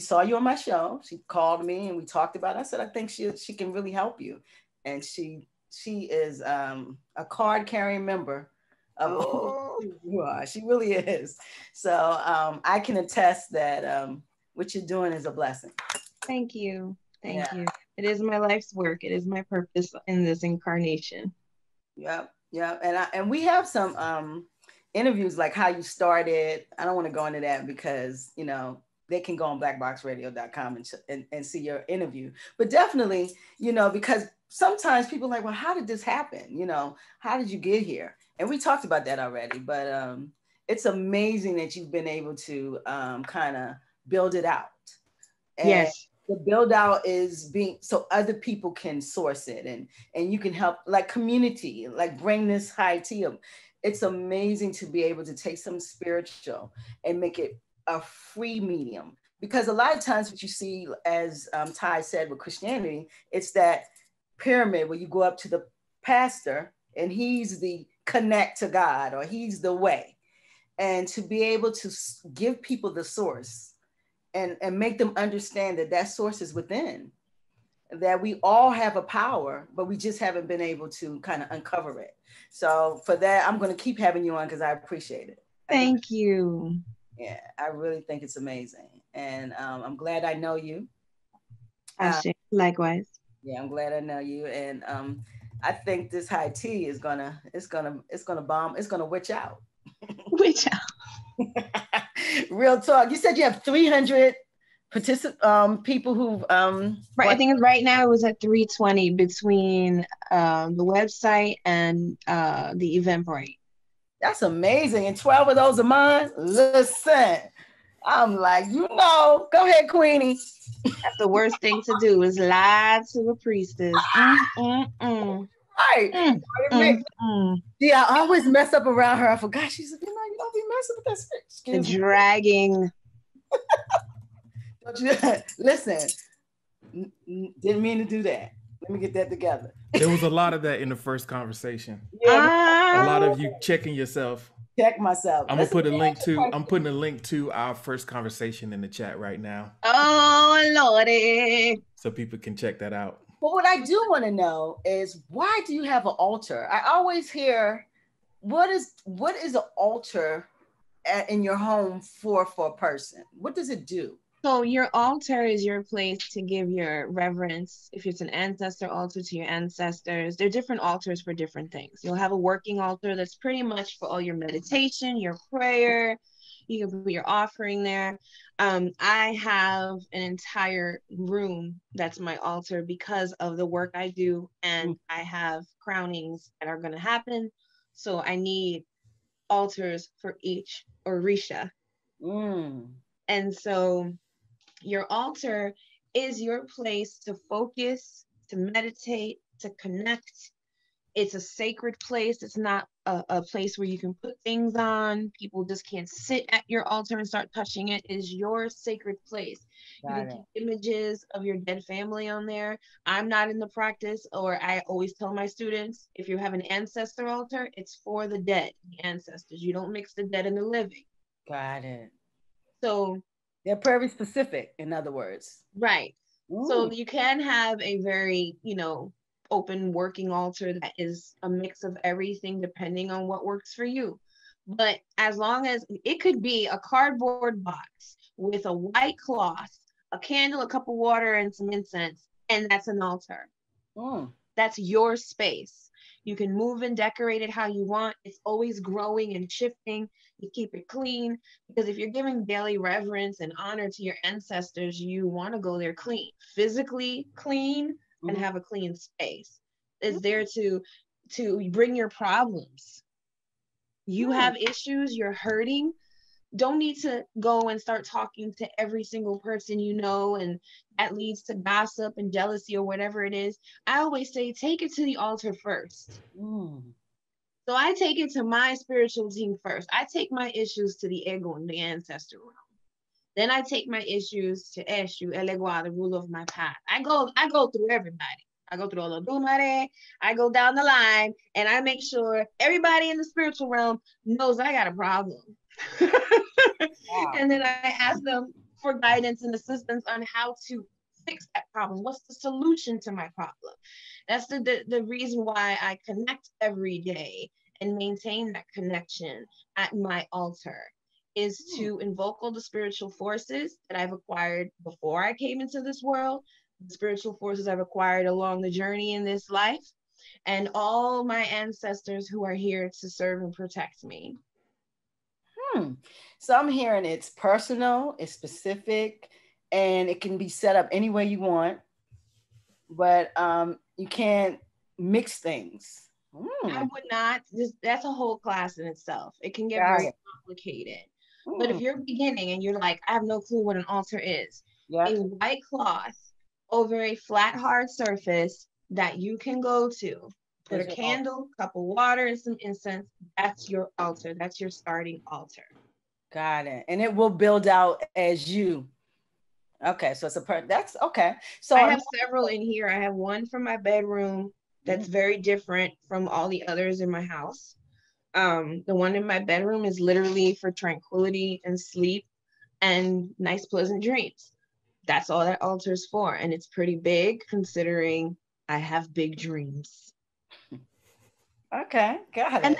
saw you on my show. She called me and we talked about it. I said, I think she can really help you. And she is a card carrying member of she really is. So I can attest that what you're doing is a blessing. Thank you. Thank you. It is my life's work. It is my purpose in this incarnation. Yep. And we have some interviews, like how you started. I don't want to go into that because, you know, they can go on blackboxradio.com and see your interview. But definitely, you know, because sometimes people are like, well, how did this happen? You know, how did you get here? And we talked about that already, but it's amazing that you've been able to kind of build it out. And yes. The build out is being so other people can source it and you can help, like community, like bring this high tea up. It's amazing to be able to take some spiritual and make it a free medium. Because a lot of times what you see, as Ty said with Christianity, it's that pyramid where you go up to the pastor and he's the connect to God, or he's the way. And to be able to give people the source and make them understand that that source is within, that we all have a power, but we just haven't been able to kind of uncover it. So for that, I'm going to keep having you on because I appreciate it. Thank you. Yeah, I really think it's amazing. And I'm glad I know you. Likewise. Yeah, I'm glad I know you. And I think this high tea is gonna bomb. It's gonna witch out. Witch out. Real talk. You said you have 300 people who've right. I think right now it was at 320 between the website and the Eventbrite. That's amazing. And 12 of those are mine. Listen, I'm like, go ahead, Queenie. That's the worst thing to do, is lie to a priestess. Right. Yeah, I always mess up around her. I forgot. She said, you don't be messing with that stick. Excuse me. Dragging. Don't you listen? Didn't mean to do that. Let me get that together. There was a lot of that in the first conversation. Yeah, a lot of you checking yourself. Check myself. I'm putting a link to our first conversation in the chat right now. Oh Lordy. So people can check that out. But what I do want to know is, why do you have an altar? I always hear, what is an altar in your home for a person? What does it do? So your altar is your place to give your reverence. If it's an ancestor altar, to your ancestors. There are different altars for different things. You'll have a working altar that's pretty much for all your meditation, your prayer. You can put your offering there. I have an entire room that's my altar because of the work I do, and I have crownings that are going to happen. So I need altars for each Orisha. And so your altar is your place to focus, to meditate, to connect. It's a sacred place. It's not a place where you can put things on. People just can't sit at your altar and start touching it. It is your sacred place. You can keep images of your dead family on there. I'm not in the practice, or I always tell my students, if you have an ancestor altar, it's for the dead, the ancestors. You don't mix the dead and the living. Got it. So they're very specific, in other words. Right. So you can have a very, open working altar that is a mix of everything depending on what works for you. But as long as it could be a cardboard box with a white cloth, a candle, a cup of water, and some incense, and that's an altar. That's your space. You can move and decorate it how you want. It's always growing and shifting. You keep it clean, because if you're giving daily reverence and honor to your ancestors, you want to go there clean, physically clean, and have a clean space. It's there to bring your problems. You have issues, you're hurting. Don't need to go and start talking to every single person you know, and that leads to gossip and jealousy or whatever it is. I always say, take it to the altar first. So I take it to my spiritual team first. I take my issues to the ego and the ancestor realm. Then I take my issues to Eshu, Elegua, the ruler of my path. I go through everybody. I go through all of Dumare. I go down the line, and I make sure everybody in the spiritual realm knows I got a problem. And then I ask them for guidance and assistance on how to fix that problem. What's the solution to my problem? That's the reason why I connect every day and maintain that connection at my altar, is to invoke all the spiritual forces that I've acquired before I came into this world, the spiritual forces I've acquired along the journey in this life, and all my ancestors who are here to serve and protect me. So I'm hearing it's personal, it's specific, and it can be set up any way you want, but you can't mix things. I would not. That's a whole class in itself. It can get very complicated. But if you're beginning and you're like, I have no clue what an altar is, a white cloth over a flat, hard surface that you can go to, put a candle, cup of water, and some incense. That's your altar. That's your starting altar. Got it. And it will build out as you. Okay, so it's that's okay. So I have several in here. I have one from my bedroom that's very different from all the others in my house. The one in my bedroom is literally for tranquility and sleep and nice, pleasant dreams. That's all that altar is for. And it's pretty big considering I have big dreams. Okay, got it.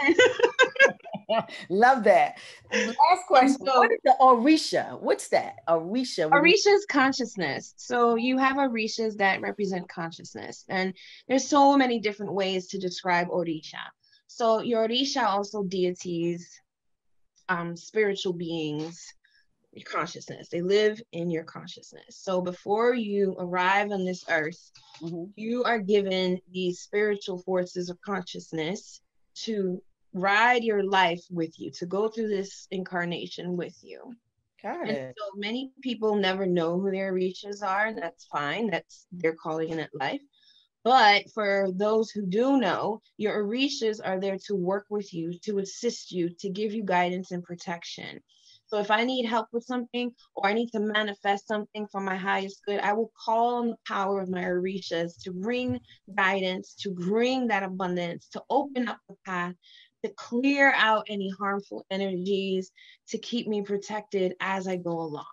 Love that. Last question. So, what is the Orisha? What's that? Orisha. Orisha is consciousness. So you have Orishas that represent consciousness. And there's so many different ways to describe Orisha. So your Orisha also deities, spiritual beings, your consciousness. They live in your consciousness. So before you arrive on this earth, you are given these spiritual forces of consciousness to ride your life with you, to go through this incarnation with you. Got it. And so many people never know who their Orishas are, and that's fine. That's their calling in life. But for those who do know, your Orishas are there to work with you, to assist you, to give you guidance and protection. So if I need help with something, or I need to manifest something for my highest good, I will call on the power of my Orishas to bring guidance, to bring that abundance, to open up the path, to clear out any harmful energies, to keep me protected as I go along.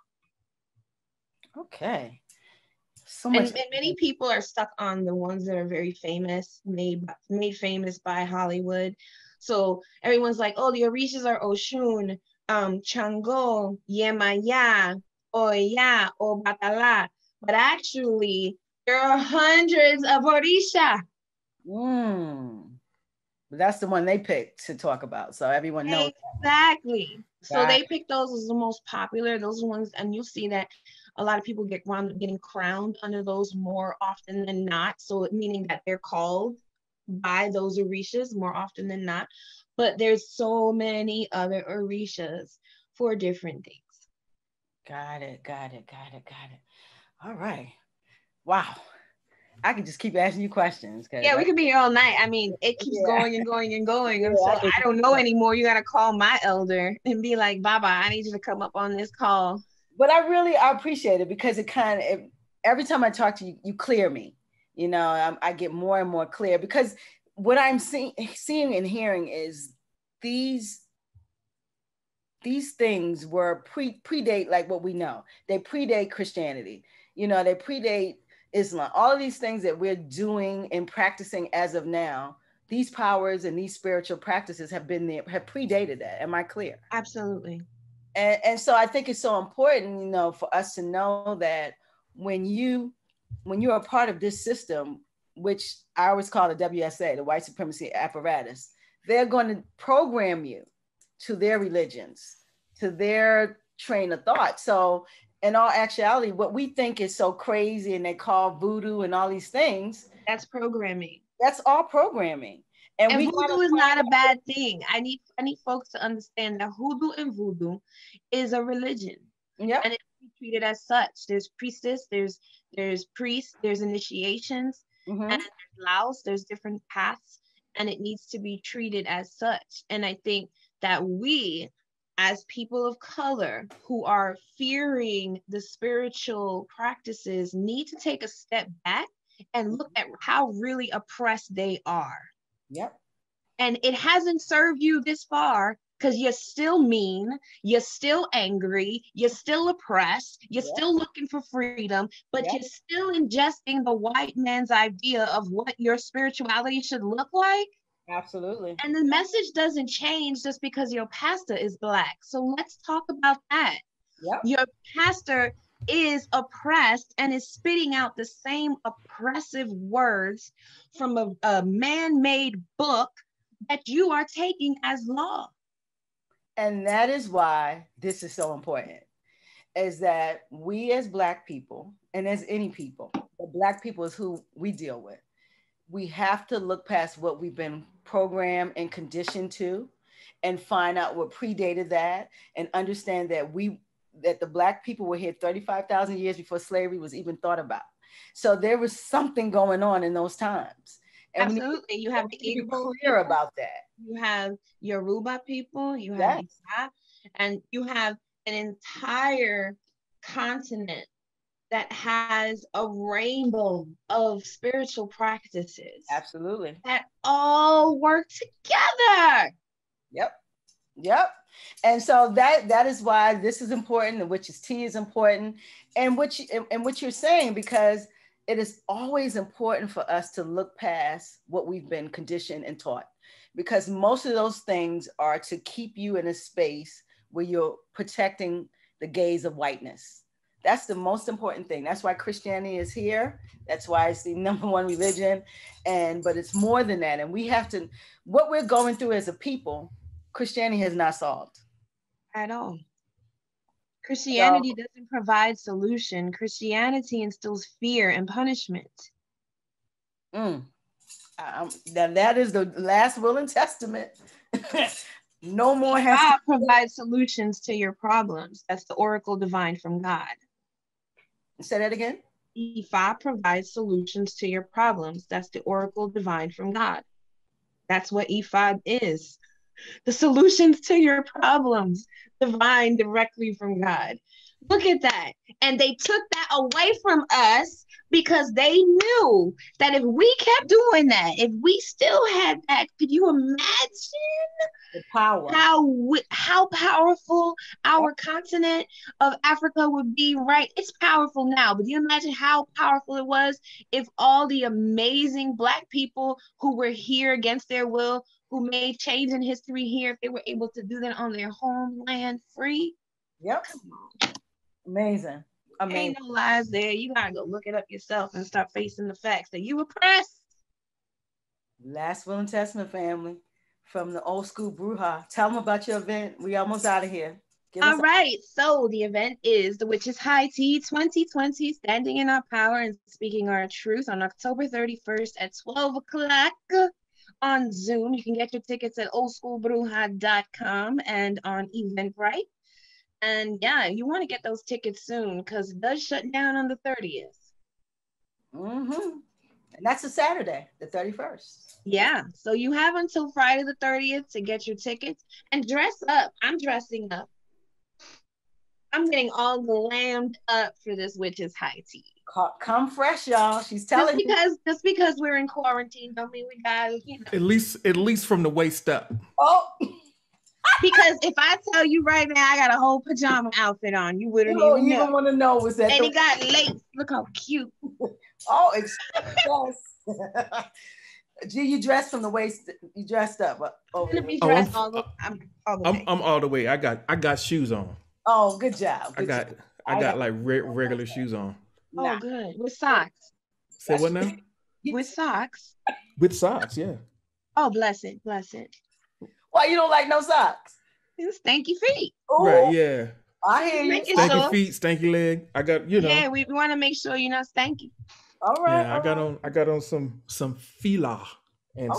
Okay. So much. And many people are stuck on the ones that are very famous, made famous by Hollywood. So everyone's like, oh, the Orishas are Oshun, Chango, Yemaya, Oya, Obatala. But actually, there are hundreds of Orisha. That's the one they picked to talk about. So everyone knows. Exactly. So they picked those as the most popular, those ones, and you'll see that a lot of people get getting crowned under those more often than not. So meaning that they're called by those Orishas more often than not. But there's so many other Orishas for different things. Got it. All right. Wow. I can just keep asking you questions. Yeah, we could be here all night. I mean, it keeps going and going and going. And so I don't know anymore. You got to call my elder and be like, Baba, I need you to come up on this call. But I appreciate it because it kind of, every time I talk to you, you clear me. You know, I get more and more clear because what I'm seeing and hearing is these things were predate like what we know. They predate Christianity. You know, they predate Islam. All of these things that we're doing and practicing as of now, these powers and these spiritual practices have been there, have predated that. Am I clear? Absolutely. And so I think it's so important, you know, for us to know that when you're a part of this system, which I always call the WSA, the white supremacy apparatus, they're going to program you to their religions, to their train of thought. So in all actuality, what we think is so crazy and they call voodoo and all these things, that's programming. That's all programming. And voodoo is not a bad thing. I need folks to understand that hoodoo and voodoo is a religion. Yeah. And it's treated as such. There's priestess, there's priests, there's initiations, and there's laos, there's different paths, and it needs to be treated as such. And I think that we, as people of color who are fearing the spiritual practices, need to take a step back and look at how really oppressed they are. Yep. And it hasn't served you this far because you're still mean, you're still angry, you're still oppressed, you're still looking for freedom, but you're still ingesting the white man's idea of what your spirituality should look like. Absolutely. And the message doesn't change just because your pastor is Black. So let's talk about that. Yep. Your pastor is oppressed and is spitting out the same oppressive words from a man-made book that you are taking as law. And that is why this is so important, is that we as Black people, and as any people, but Black people is who we deal with. We have to look past what we've been programmed and conditioned to and find out what predated that and understand that the Black people were here 35,000 years before slavery was even thought about. So there was something going on in those times. And absolutely. You have the Igbo clear about that. You have Yoruba people, you have Isa, And you have an entire continent that has a rainbow of spiritual practices. Absolutely. That all work together. Yep. And so that is why this is important, and WitchS tea is important, and what you're saying, because it is always important for us to look past what we've been conditioned and taught, because most of those things are to keep you in a space where you're protecting the gaze of whiteness. That's the most important thing. That's why Christianity is here. That's why it's the number one religion. But it's more than that. And we have to, what we're going through as a people, Christianity has not solved. At all. Christianity doesn't provide solution. Christianity instills fear and punishment. That is the last will and testament. No more has God provides solutions to your problems. That's the oracle divine from God. Say that again. Ifa provides solutions to your problems. That's the oracle divine from God. That's what Ifa is. The solutions to your problems, divine directly from God. Look at that. And they took that away from us because they knew that if we kept doing that, if we still had that, could you imagine the power, how powerful our continent of Africa would be? Right? It's powerful now, but do you imagine how powerful it was if all the amazing Black people who were here against their will, who made change in history here, if they were able to do that on their homeland free? Yep. Come on. Amazing. Ain't no lies there. You gotta go look it up yourself and start facing the facts that you oppressed. Last will and testament, family, from the old school Bruja. Tell them about your event. We almost out of here. All right. So the event is the WitchS High Tea 2020, Standing in Our Power and Speaking Our Truth, on October 31st at 12 o'clock on Zoom. You can get your tickets at oldschoolbruja.com and on Eventbrite. And yeah, you want to get those tickets soon because it does shut down on the 30th. And that's a Saturday, the 31st. Yeah. So you have until Friday the 30th to get your tickets and dress up. I'm dressing up. I'm getting all glammed up for this WitchS High Tea. Come fresh, y'all. She's telling you. Just because we're in quarantine don't mean we got, At least from the waist up. Oh. Because if I tell you right now, I got a whole pajama outfit on, you wouldn't even know. You don't want to know was that. And it got lace. Look how cute. Oh, yes. G, you dressed from the waist. You dressed up. I'm all the way. I got shoes on. Oh, good job. I got like regular shoes on. Oh, good. With socks. Say what now? With socks. With socks, yeah. Oh, bless it. Why you don't like no socks? Stanky feet. Ooh, right, yeah. I hear you. Stanky feet, stanky leg. I got, Yeah, we want to make sure you're not stanky. All right. Yeah, I got on some fila and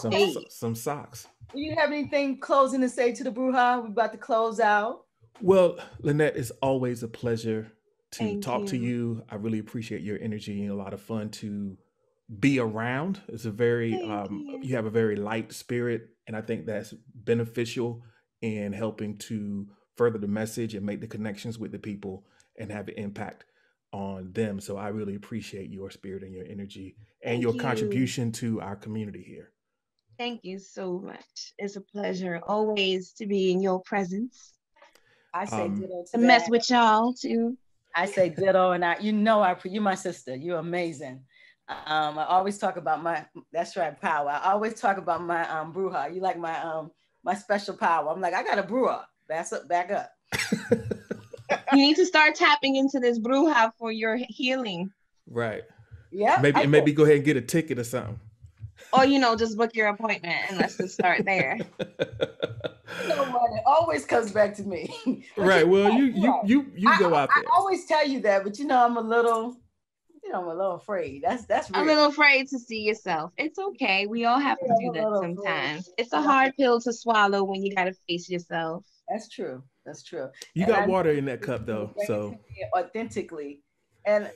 some socks. Do you have anything closing to say to the Bruja? We're about to close out. Well, Lynette, it's always a pleasure to talk to you. I really appreciate your energy and a lot of fun to be around. It's a very you have a very light spirit, and I think that's beneficial in helping to further the message and make the connections with the people and have an impact on them. So I really appreciate your spirit and your energy and your contribution to our community here. Thank you so much. It's a pleasure always to be in your presence. I say ditto to mess with y'all too. I say ditto, and you're my sister. You're amazing. I always talk about that's right, power. I always talk about my Bruja. You like my special power. I'm like, I got a Bruja. Back up. You need to start tapping into this Bruja for your healing. Right. Yeah. Maybe go ahead and get a ticket or something. Or just book your appointment and let's just start there. You know what? It always comes back to me. Right. Well, you go out there. I always tell you that, but I'm a little afraid. That's real. A little afraid to see yourself. It's okay. We all have to do that sometimes. It's a hard pill to swallow when you got to face yourself. That's true. You got water in that cup though, so authentically, and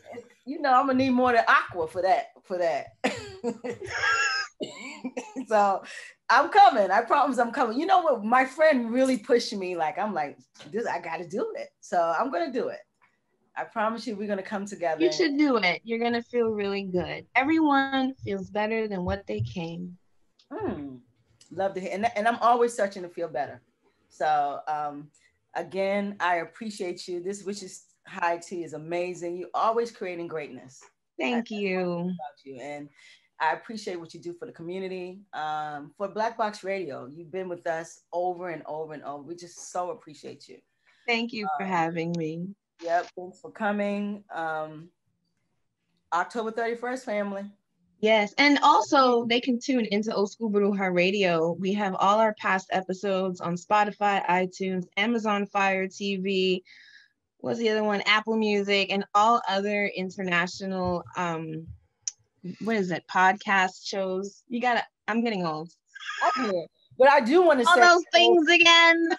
I'm gonna need more than aqua for that. So I'm coming. I promise I'm coming. You know what? My friend really pushed me. Like, I'm like, this, I got to do it. So I'm going to do it. I promise you, we're going to come together. You should do it. You're going to feel really good. Everyone feels better than what they came. Love to hear. And I'm always searching to feel better. So, again, I appreciate you. This WitchS High Tea is amazing. You're always creating greatness. Thank you. About you. And I appreciate what you do for the community. For Black Box Radio, you've been with us over and over and over. We just so appreciate you. Thank you for having me. Yep, thanks for coming. October 31st, family. Yes, and also they can tune into Old School Bruja Radio. We have all our past episodes on Spotify, iTunes, Amazon Fire TV. What's the other one? Apple Music and all other international what is it? Podcast shows. I'm getting old. But I do want to say all those things again.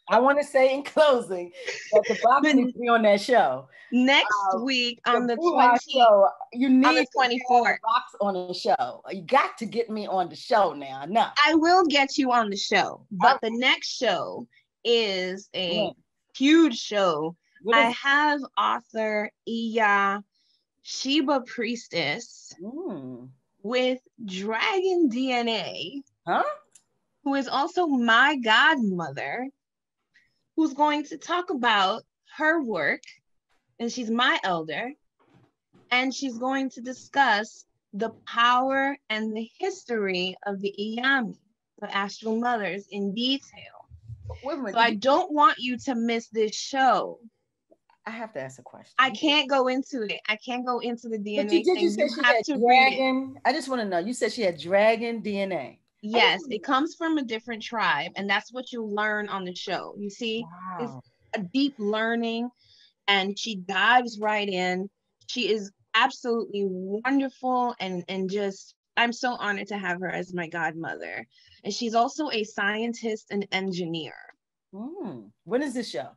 I want to say in closing that the box needs to be on that show next week on the 20th. Show, you need on the 24th. Box on the show. You got to get me on the show now. No, I will get you on the show, but the next show is a huge show. I have author Iya Sheba Priestess with Dragon DNA, who is also my godmother, who's going to talk about her work, and she's my elder, and she's going to discuss the power and the history of the Iyami, the astral mothers, in detail. So I don't want you to miss this show. I have to ask a question. I can't go into it. I can't go into the DNA. But you said she had dragon. I just want to know. You said she had dragon DNA. Yes, it comes from a different tribe, and that's what you'll learn on the show. You see, it's a deep learning, and she dives right in. She is absolutely wonderful, and just, I'm so honored to have her as my godmother. And she's also a scientist and engineer. When is this show?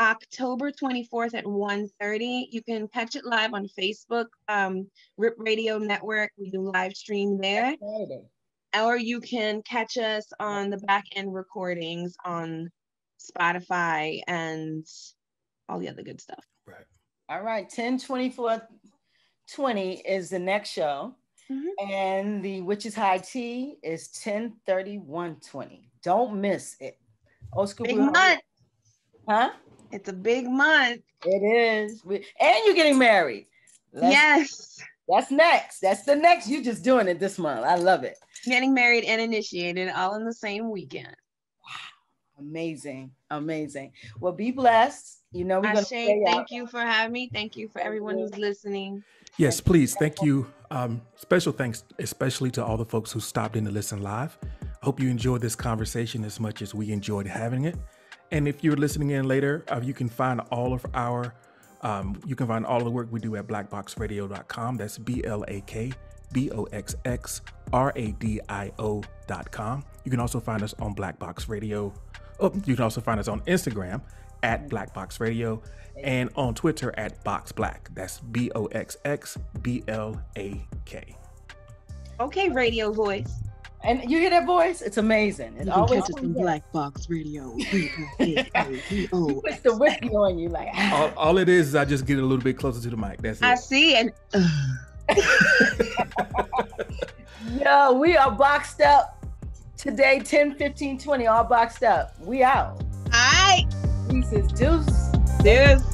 October 24th at 1:30. You can catch it live on Facebook, RIP Radio Network. We do live stream there. Or you can catch us on the back end recordings on Spotify and all the other good stuff. Right. All right. 10/24/20 is the next show. And the WitchS High Tea is 10/31/20. Don't miss it. Old School Big month. Huh? It's a big month. It is. And you're getting married. Yes. That's next. That's the next. You're just doing it this month. I love it. Getting married and initiated all in the same weekend. Wow. Amazing. Amazing. Well, be blessed. You know, we're going to thank you for having me. Thank you for everyone who's listening. Yes, please. Thank you. Special thanks, especially to all the folks who stopped in to listen live. I hope you enjoyed this conversation as much as we enjoyed having it. And if you're listening in later, you can find all of our, you can find all the work we do at blackboxradio.com. That's BLAKBOXXRADIO.com. You can also find us on Black Box Radio. You can also find us on Instagram at Black Box Radio and on Twitter at Box Black. That's BOXXBLAK. Okay, radio voice. And you hear that voice? It's amazing. It's always from Black Box Radio. He puts the whiskey on you like. All it is I just get a little bit closer to the mic. That's it. I see. And yo, we are boxed up today. 10/15/20. All boxed up. We out. All right. Peace is deuce. Deuce.